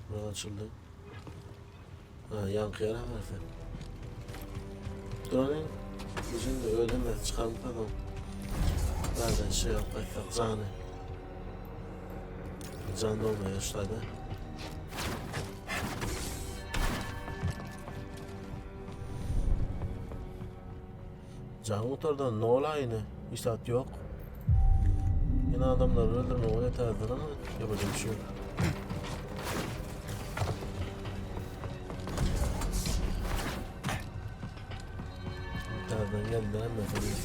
Burası açıldı. Ha yankıya versen. Duranın yüzünde ödemez çıkarmış adam. Nereden şey yapmak canı. Can dolmaya başladı. Can motordan ne olayını hiç at yok. Yine adamları öldürme o yeterdir ama yapacak bir şey yok. Nereden geldiler hemen tabii.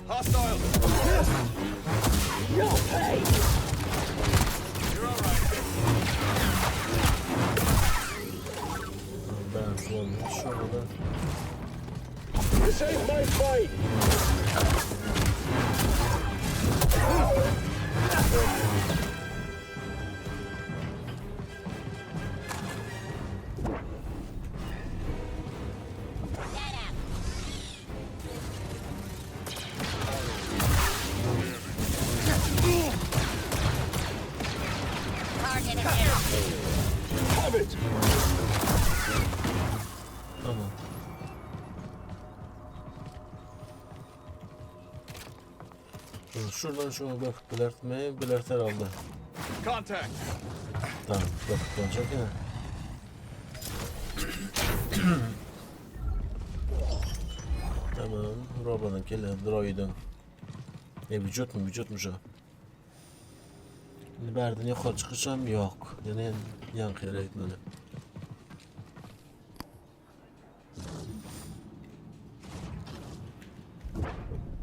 Hostile!
You'll pay!
You're all right.
Ben sonra şurada.
This ain't my fight! Have it!
Tamam. Şuradan şunu bak belirter aldı.
Contact!
Tamam bak dönecek ya. Tamam robodan gelen droidin. Vücutmuş o. Şimdi berden yukarı çıkacağım yok. Yani yankıya gitmeli.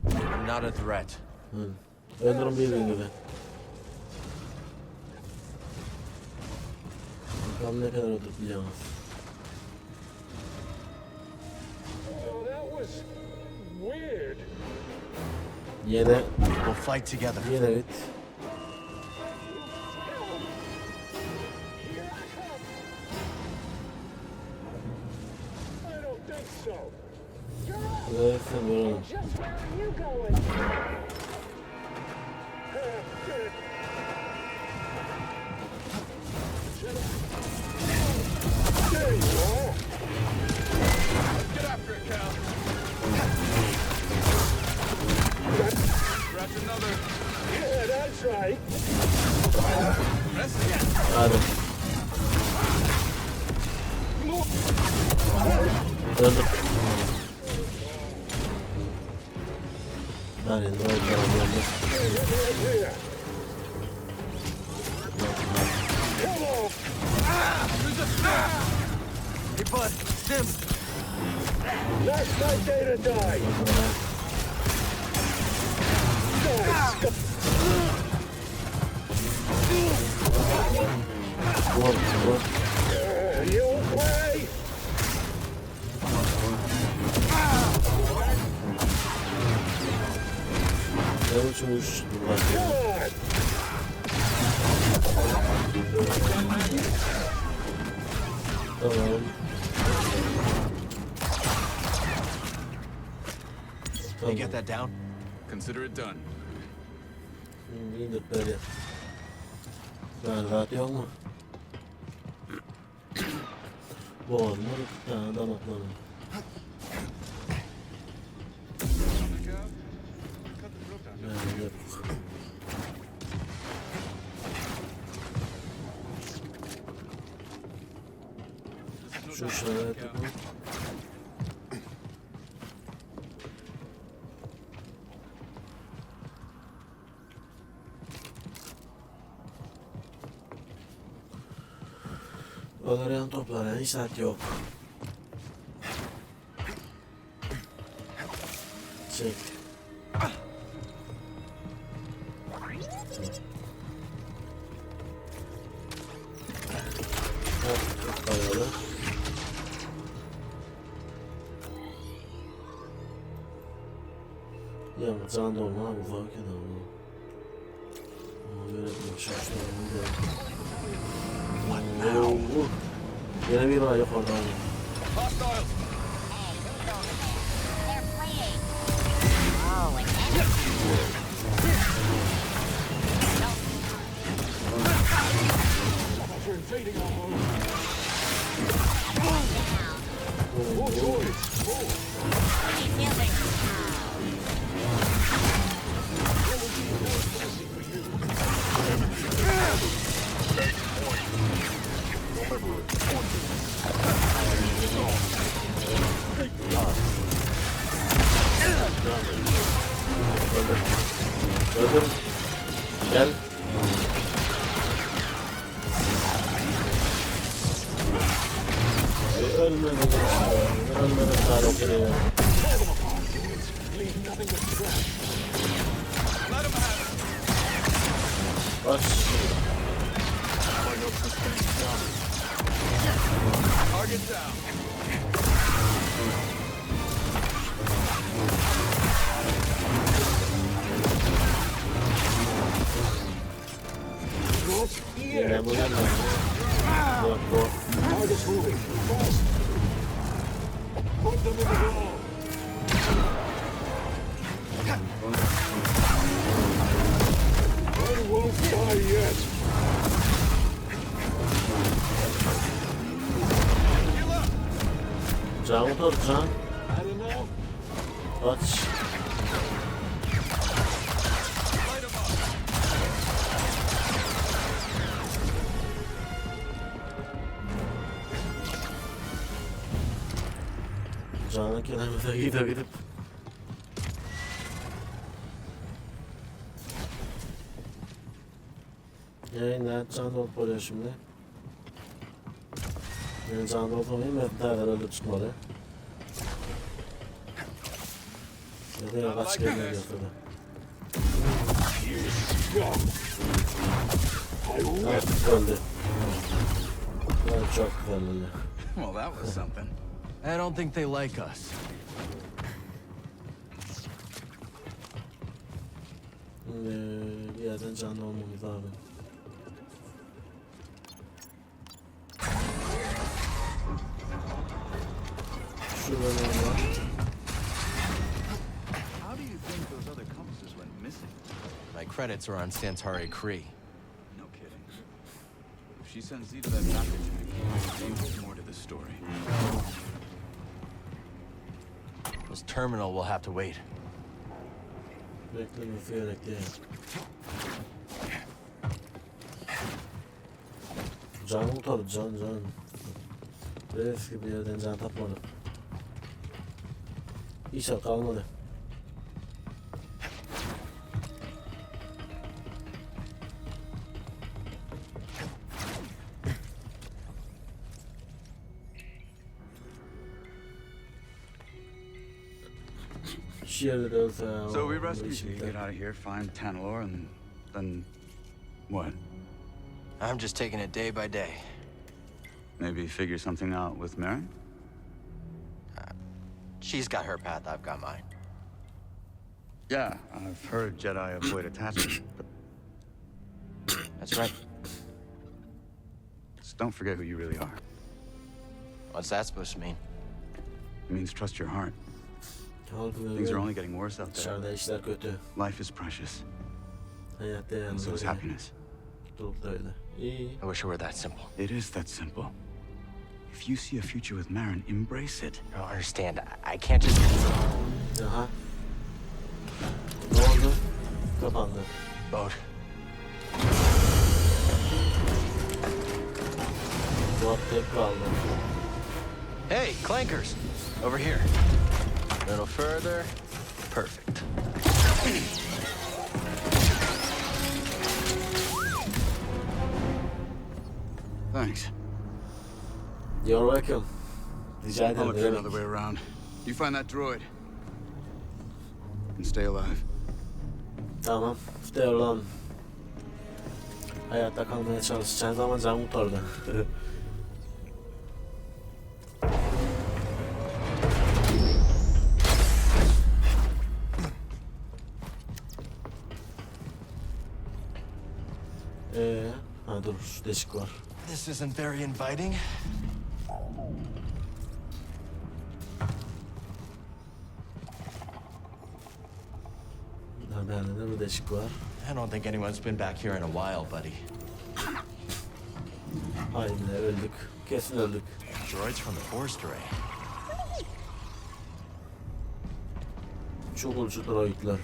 I'm not a threat.
Öldürün birbirinizi. Bakalım ne kadar öldüreceğiz.
Oh, that was weird.
Yine
We'll fight together.
yine bit.
I don't think so.
Ve sen vuralım.
Just where are you going?
There you are.
Get after it, Cal. Scratch another.
Yeah, that's right.
Press again.
Hadi. Öldür. Hadi ne oldu?
Here. Come on.
Hey, bud, Stim.
Last night Data died.
Vur, vur.
You okay?
Ne biçim uç? Bak. Tamam.
You get that down?
Consider it done.
İndir böyle. Ben rahat yok mu? Boğazım var. Damaklarım. Ben yok. Şu şuraya tıkla. Olarak toplara hiç saat yok. Çek. Bayağı. Ya can dolma bu farkında mı? Böyle bir şey Yine bir var yukarıda.
Hostiles.
They're playing. Oh, an enemy.
You're invading our home.
Down.
More toys.
Refilling.
Öldür. Gel. Ölmedi. Ölmedi sadece ya. Bak.
Target down.
Yine bu ne? Yok bu.
Target's moving. Fast. Put them in the wall. I won't die yet.
Can tut can.
I don't know.
Aç. Canı kendimize gidip yayınlar can dolup oluyor şimdi. Yani can dolup olmayayım ve derler öyle çıkmalı. Ya da kaç gelme diyor tabi.
you scum! I will.
Artık öldü. Ben çok güzel öldü.
Well, that was something.
I don't think they like us.
Bir yerden canlı olmamız lazım. Şurada ne var?
How do you think those other compasses went missing?
My credits are on Santari Cree.
No kidding. If she sends Z to that package, maybe there's more to the story.
This terminal will have to wait.
Beklemesi gerek değil. Canım tutarım, can. Eski bir yerden can tapmadım. İnşallah kalmadı. Şiirde de olsa...
So we rescue you, get out of here, find Tanalor, and then what?
I'm just taking it day by day.
Maybe figure something out with Merrin?
She's got her path, I've got mine.
Yeah, I've heard Jedi avoid attachment, but
That's right.
just don't forget who you really are.
What's that supposed to mean?
It means trust your heart. Things are only getting worse out there.
Dışarıda işler kötü.
Life is precious,
Hayat değerli.
and so is happiness.
Durup da öyle. İyi.
I wish it were that simple.
It is that simple. If you see a future with Merrin, embrace it.
I don't understand. I can't just...
Aha. Ne oldu? Kapandı.
Boat.
Bot tek kaldı.
Hey, clankers! Over here. A little further. Perfect.
Thanks.
You're welcome. Rica
I'll
ederim.
look
ne
for
demek.
another way around. You find that droid. And stay alive.
Tamam. Stay olan. Hayatta kalmaya çalışacağız ama can kurtardı. Ha dur, şu deşik var.
This isn't very inviting.
Bende bir deşik var.
I don't think anyone's been back here in a while, buddy.
Aynen öldük. Kesin öldük.
Droids from the Force Array.
Çukulcu droidler.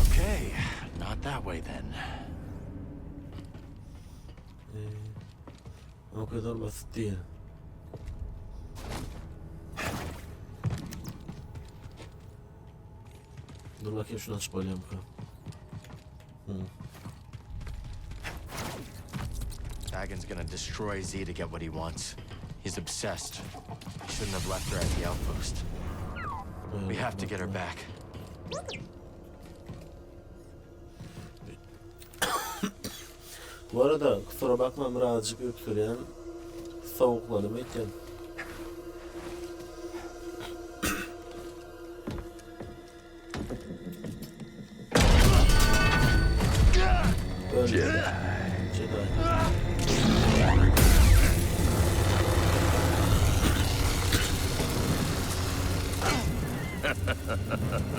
Okay, not that way then.
O kadar basit değil. Dur bakayım şunu açıp oynayalım bakalım.
Dagon's gonna destroy Z to get what he wants. He's obsessed. He shouldn't have left her at the outpost. We have to get her back.
Bu arada kusura bakma birazcık öksürüyen soğuklarım etten. Jedi.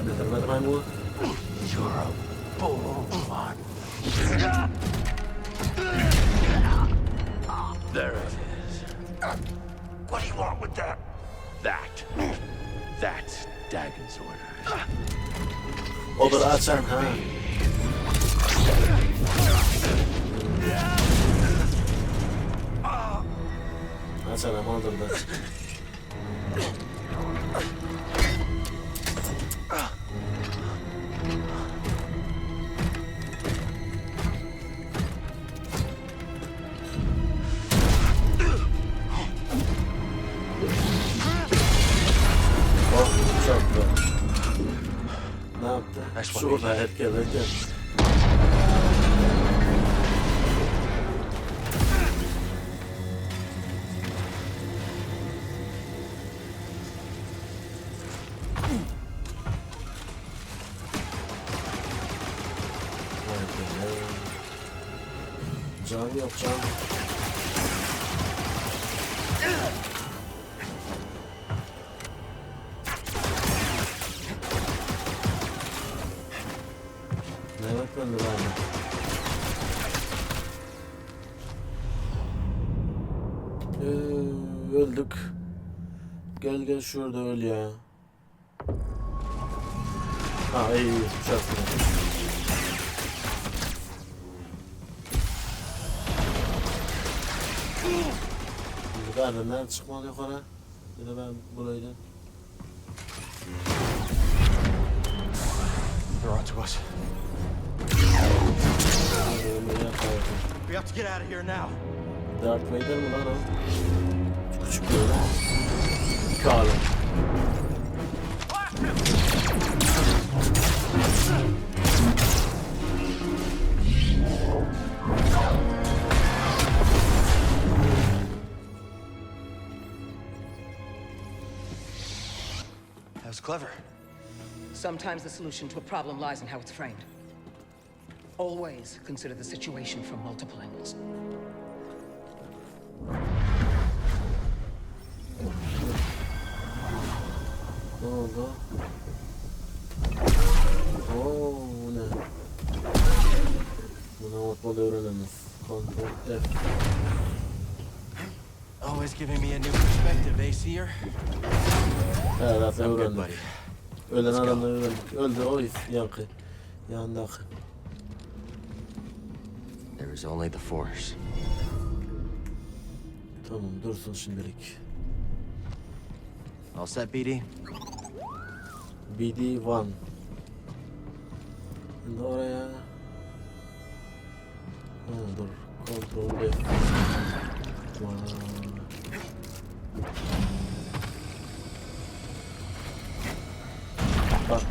Bitirmedim maymun.
You're a bold one.
There it is.
What do you want with that?
That's Dagon's orders.
Olur açan ha. Açan ama öldürdü. Oh, çok güzel. Ne burada herkese gelmiş. Can yok can. Ne bakıyorsun lan? Öldük. Gel şurada öl ya. Ha iyi çok iyi. Nereden çıkmalı yukarı? Bir de ben buraydı.
They're on to us. We have to get out of here now.
Darth Vader mi lan o? Küçük böyle. Kâlı.
That was clever.
Sometimes the solution to a problem lies in how it's framed. Always consider the situation from multiple angles.
Ne oldu? Oo, bu ne? Buna bakmalı öğrenemiz. Kontrol F.
Always giving me a new perspective, Seer.
Evet, öğrendik. Ölen adamları öğrendik. Öldü o yankı. Yandaki.
There is only the Force.
Tamam dursun şimdilik.
All set, BD?
BD1. Şimdi oraya... Ha, dur. Kontrol F. Bak.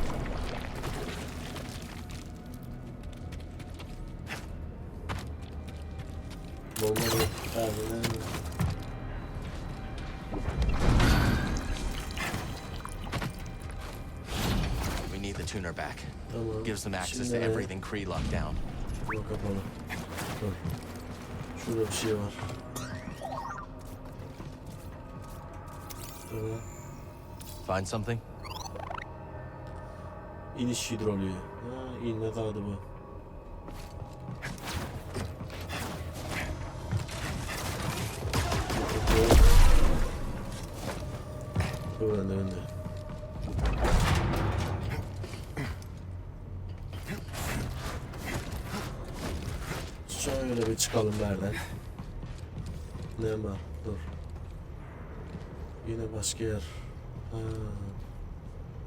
Bombayı
We need the tuner back.
Tamam.
Gives them access
Şimdi
to everything Kree locked down.
Şurada kapalı. Dur. Şurada bir şey var. Şurada.
Find something?
İniş hidroliği. Ha, inme kağıdı bu. Öğrendi. Şöyle bir çıkalım nereden? Ne var? Dur. Yine başka yer. Ha.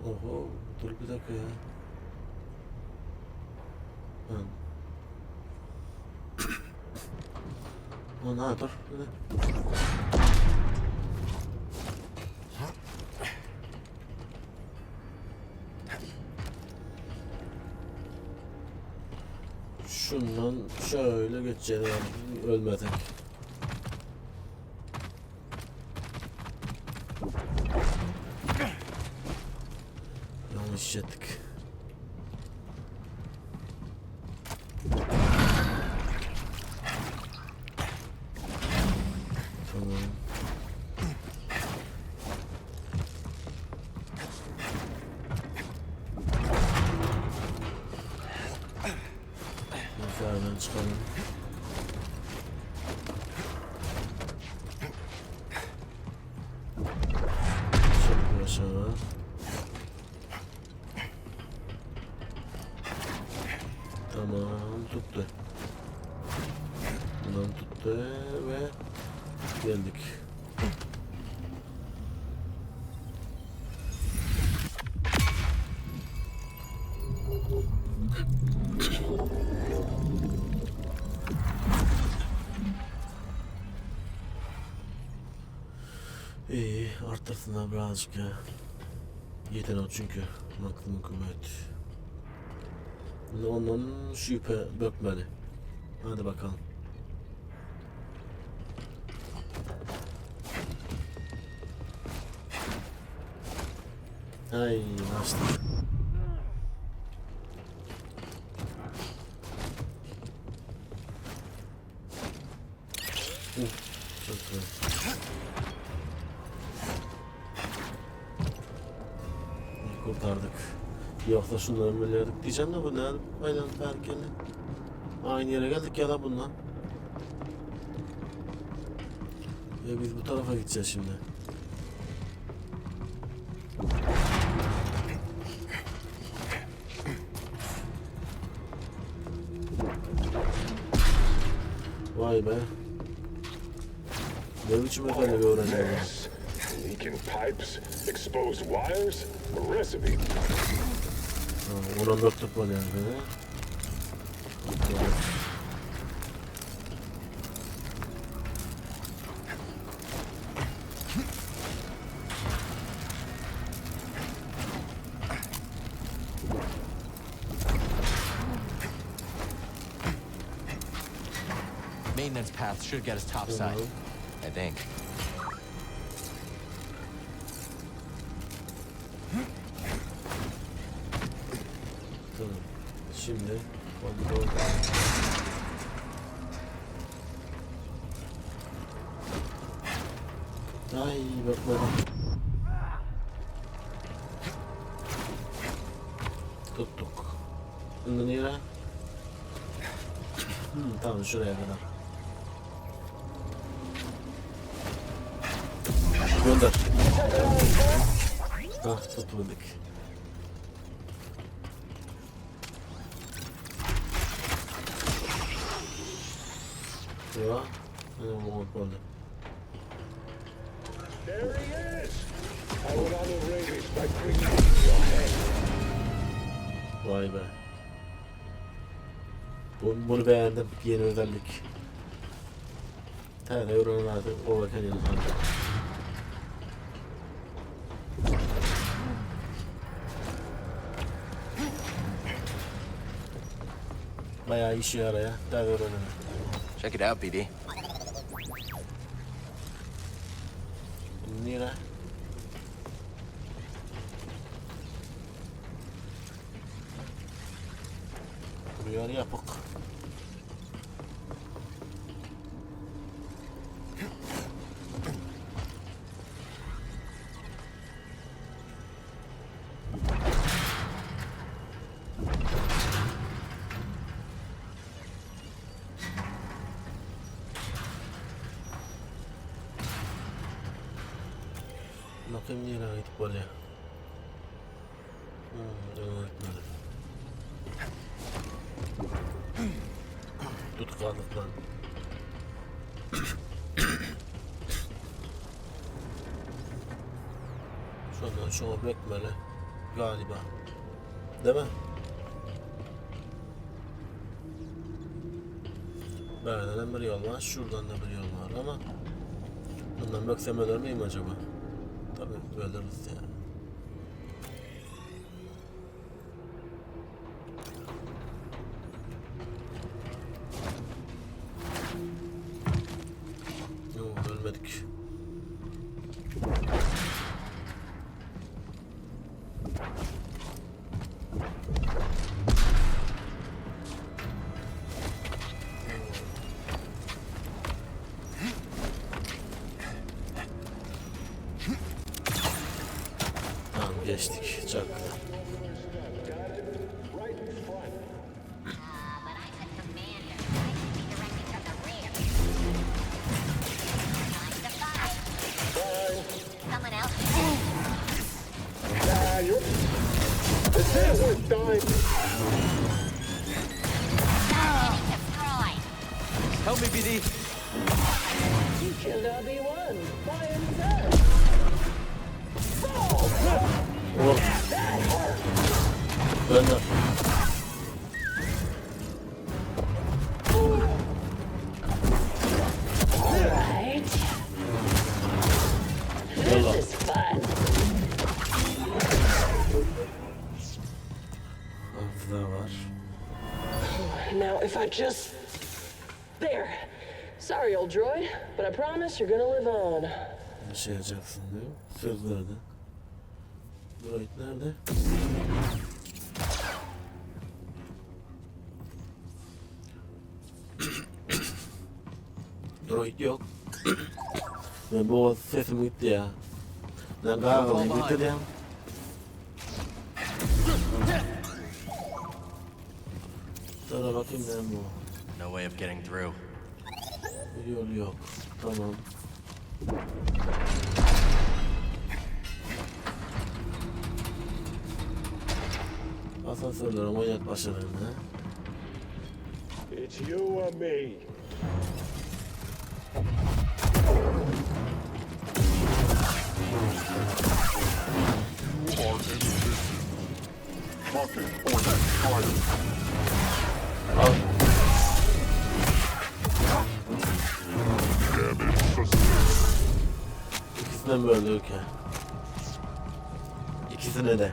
Oho, dur bir dakika ya. Ha, dur. Şundan şöyle geçeceğiz yani, ölmedik. Yanlış işlettik. Tamam. Yukarıdan çıkalım. Çok aşağı. Tamam, tuttu. Bundan tuttu ve geldik. İyi, arttırsınlar birazcık ya. Yeter o çünkü. Aklımı kuvvet. Onun şüphe bökmeli. Hadi bakalım. Ay açtık. Çok güzel. İyi kurtardık. Yoksa şunları ömürlerdik diyeceğim de bu ne? Aynen belki. Aynı yere geldik ya da bundan. Biz bu tarafa gideceğiz şimdi. Vay be. Ne biçim mekanik öğreneceğim ya.
Leaking pipes, exposed wires, a recipe.
Ona mektup var yani.
Maintenance path should get us topside, I think.
Tamam. Şimdi kontrol. Ay bakmadım. Tuttuk. Şimdi nereye? Tamam şuraya kadar. Gönder. Ah tutmadık. Ya. Böyle.
There he is. I would honor rabies by bringing it to your head.
Vay be. Bunu beğendim. Yeni özellik. Tane öğrenin artık. O bakın yanı. Bayağı işe yaraya. Tane öğrenin.
Check it out, BD.
Nere? Buraya yapık. Bakayım nereye gidip böyle. Devam etmedi. Tut kaldık lan. Şuradan şuna bekmeli. Galiba. Değil mi? Böyle bir yol var. Şuradan da bir yol var ama bundan baksam öder miyim acaba? Tabii ölürüz ya. Yok ölmedik. Geçtik çak.
Help me, BD.
You killed RB1 by himself.
Gönder.
Alright. This is fun.
Hafıza var.
Now, if I just... There. Sorry, old droid, but I promise you're gonna live on.
Yaşayacaksın diyor. Söz verdi. Droid nerede? Droid yok. Ben bu sesim gitti ya. Ben kahvaltıyı bitireyim. Sana bakayım ben bu.
No way of getting through.
Yol yok. Tamam. Asansörlere manyak başlarına.
It's you or me.
Al. İkisinden böldük ya. İkisine de.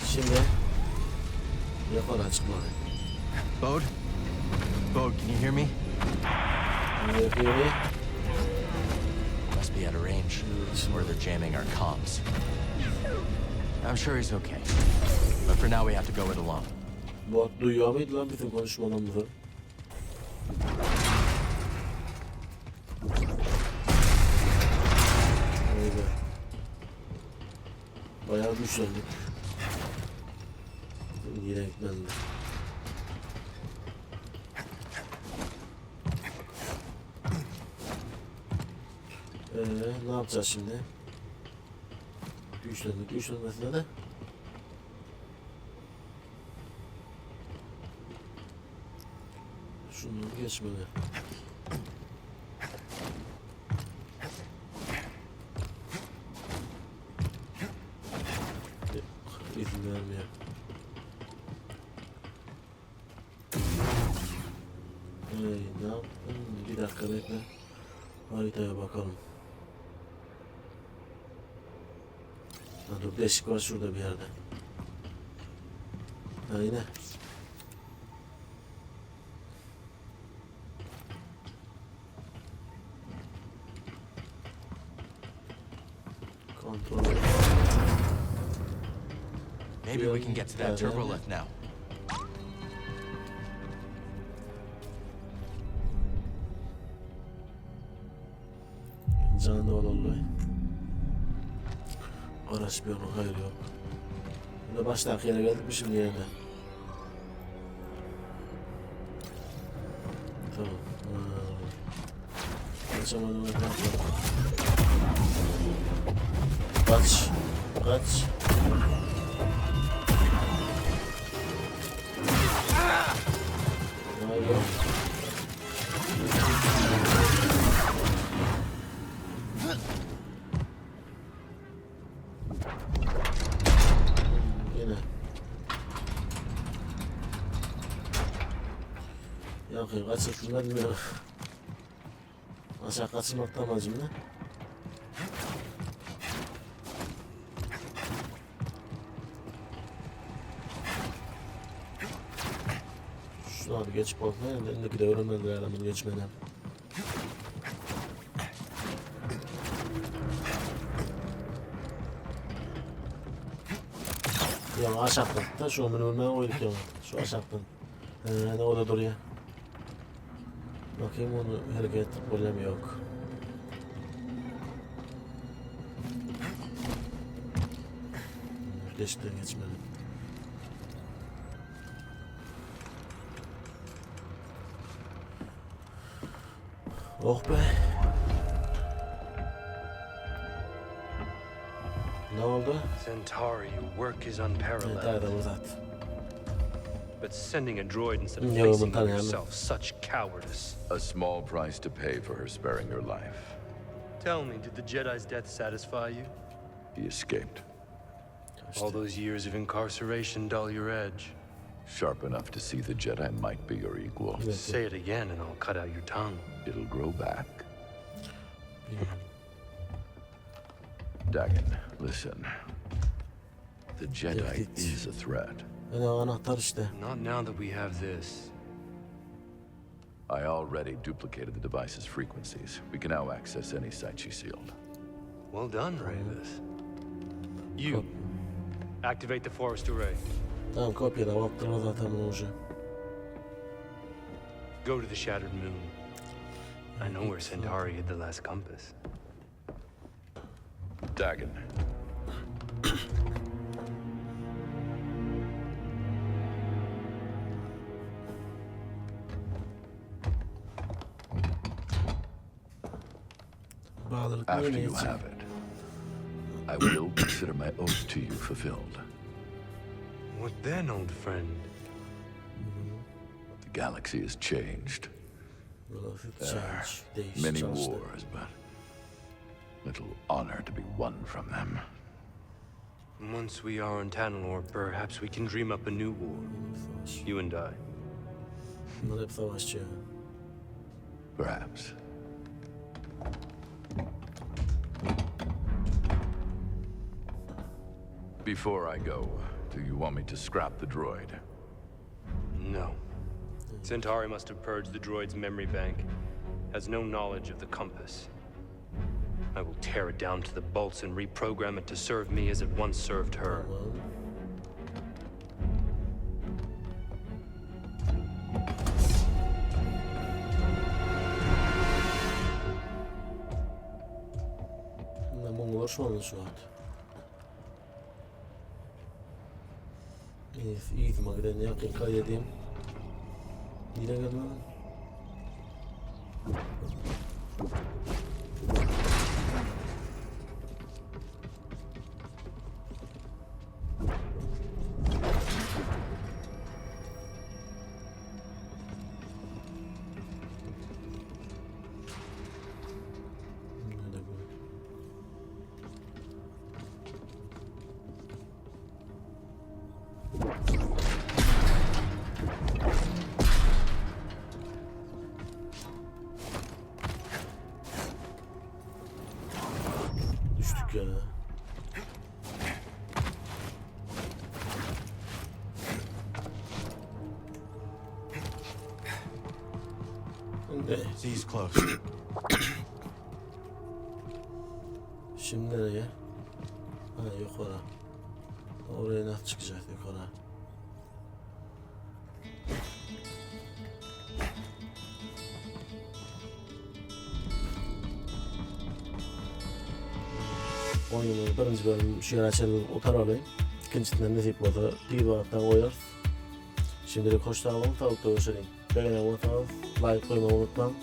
Şimdi yukarı çıkmalı.
Bode? Bode, can you hear me? Must be at a range where they're jamming our comms. I'm sure he's okay. But for now we have to go it alone.
Bot duyuyor muydu lan bizim konuşmalarımızı? Öyle. Bayağı güçlendik. Yine gitmelidir. Ne yapacağız şimdi? Güçlendik, güçlenmesine de. Şunu geçmeli. İzin vermiyor. Ne yaptın? Bir dakika bekle. Haritaya bakalım. Ha, dur, deşik var şurada bir yerde. Ha, yine. Kontrol.
Maybe we can get to that turbo lift now.
Canında olalım. Araç bir yolu hayır yok. Burada baştaki yere geldik mi şimdi yerine? Tamam. Kaçamadım ben. Kaç. Kaç. Hayır yok. Yine. Yakıyor, kaçırttım bilmiyorum. Aşağı kaçırmakta amacım ne? Şunu abi geçip bakma, elindeki de öğrenmediler adamın geçmeden. Ya aşağıdan da şu önüme oynadık ya. Şu aşağıdan. Ne o da duruyor. Bakayım onu hareket problem yok. Geçti geçmedi. Oh be. Ne oldu?
Centauri, your work is unparalleled. But sending a droid instead of
Yo,
facing
but
yourself, such cowardice.
A small price to pay for her sparing your life.
Tell me, did the Jedi's death satisfy you?
He escaped.
All those years of incarceration dull your edge.
Sharp enough to see the Jedi might be your equal.
Say it again and I'll cut out your tongue.
It'll grow back. Dagan, listen. The Jedi is a threat.
Yani o anahtar işte.
Not now that we have this.
I already duplicated the device's frequencies. We can now access any site she sealed.
Well done, Ravis. You, activate the forest array.
Tamam kopyala yaptırma zaten bunu уже.
Go to the Shattered Moon. I know where Centauri hid the last compass.
Dagon.
Bağlılık
After
böyle
you
geçecek.
have it, I will consider my oath to you fulfilled.
What then, old friend?
The galaxy has changed.
Burası
There are
change, değiş,
many
çalıştı.
wars, but little honor to be won from them.
Once we are on Tanalorr, perhaps we can dream up a new war. You and I.
Bunlar hep savaşçı.
Perhaps. Before I go, do you want me to scrap the droid?
No. Centauri must have purged the droid's memory bank. Has no knowledge of the compass. I will tear it down to the bolts and reprogram it to serve me as it once served her.
Mongolar şu anda şu an. İyi magden yakın kaydedeyim. Yine gelmem. Düştük ya.
Z's close.
Şimdi nereye? Ha yukarı. Oraya nasıl çıkacak yukarı? Oyunun birinci bölüm şu yana açalım otar alayım. İkincisinden nasip olsa bir vakitten oynar. Şimdilik hoşçakalın. Tavukta görüşelim. Beğenmeyi unutmayın. Like koymayı unutmayın.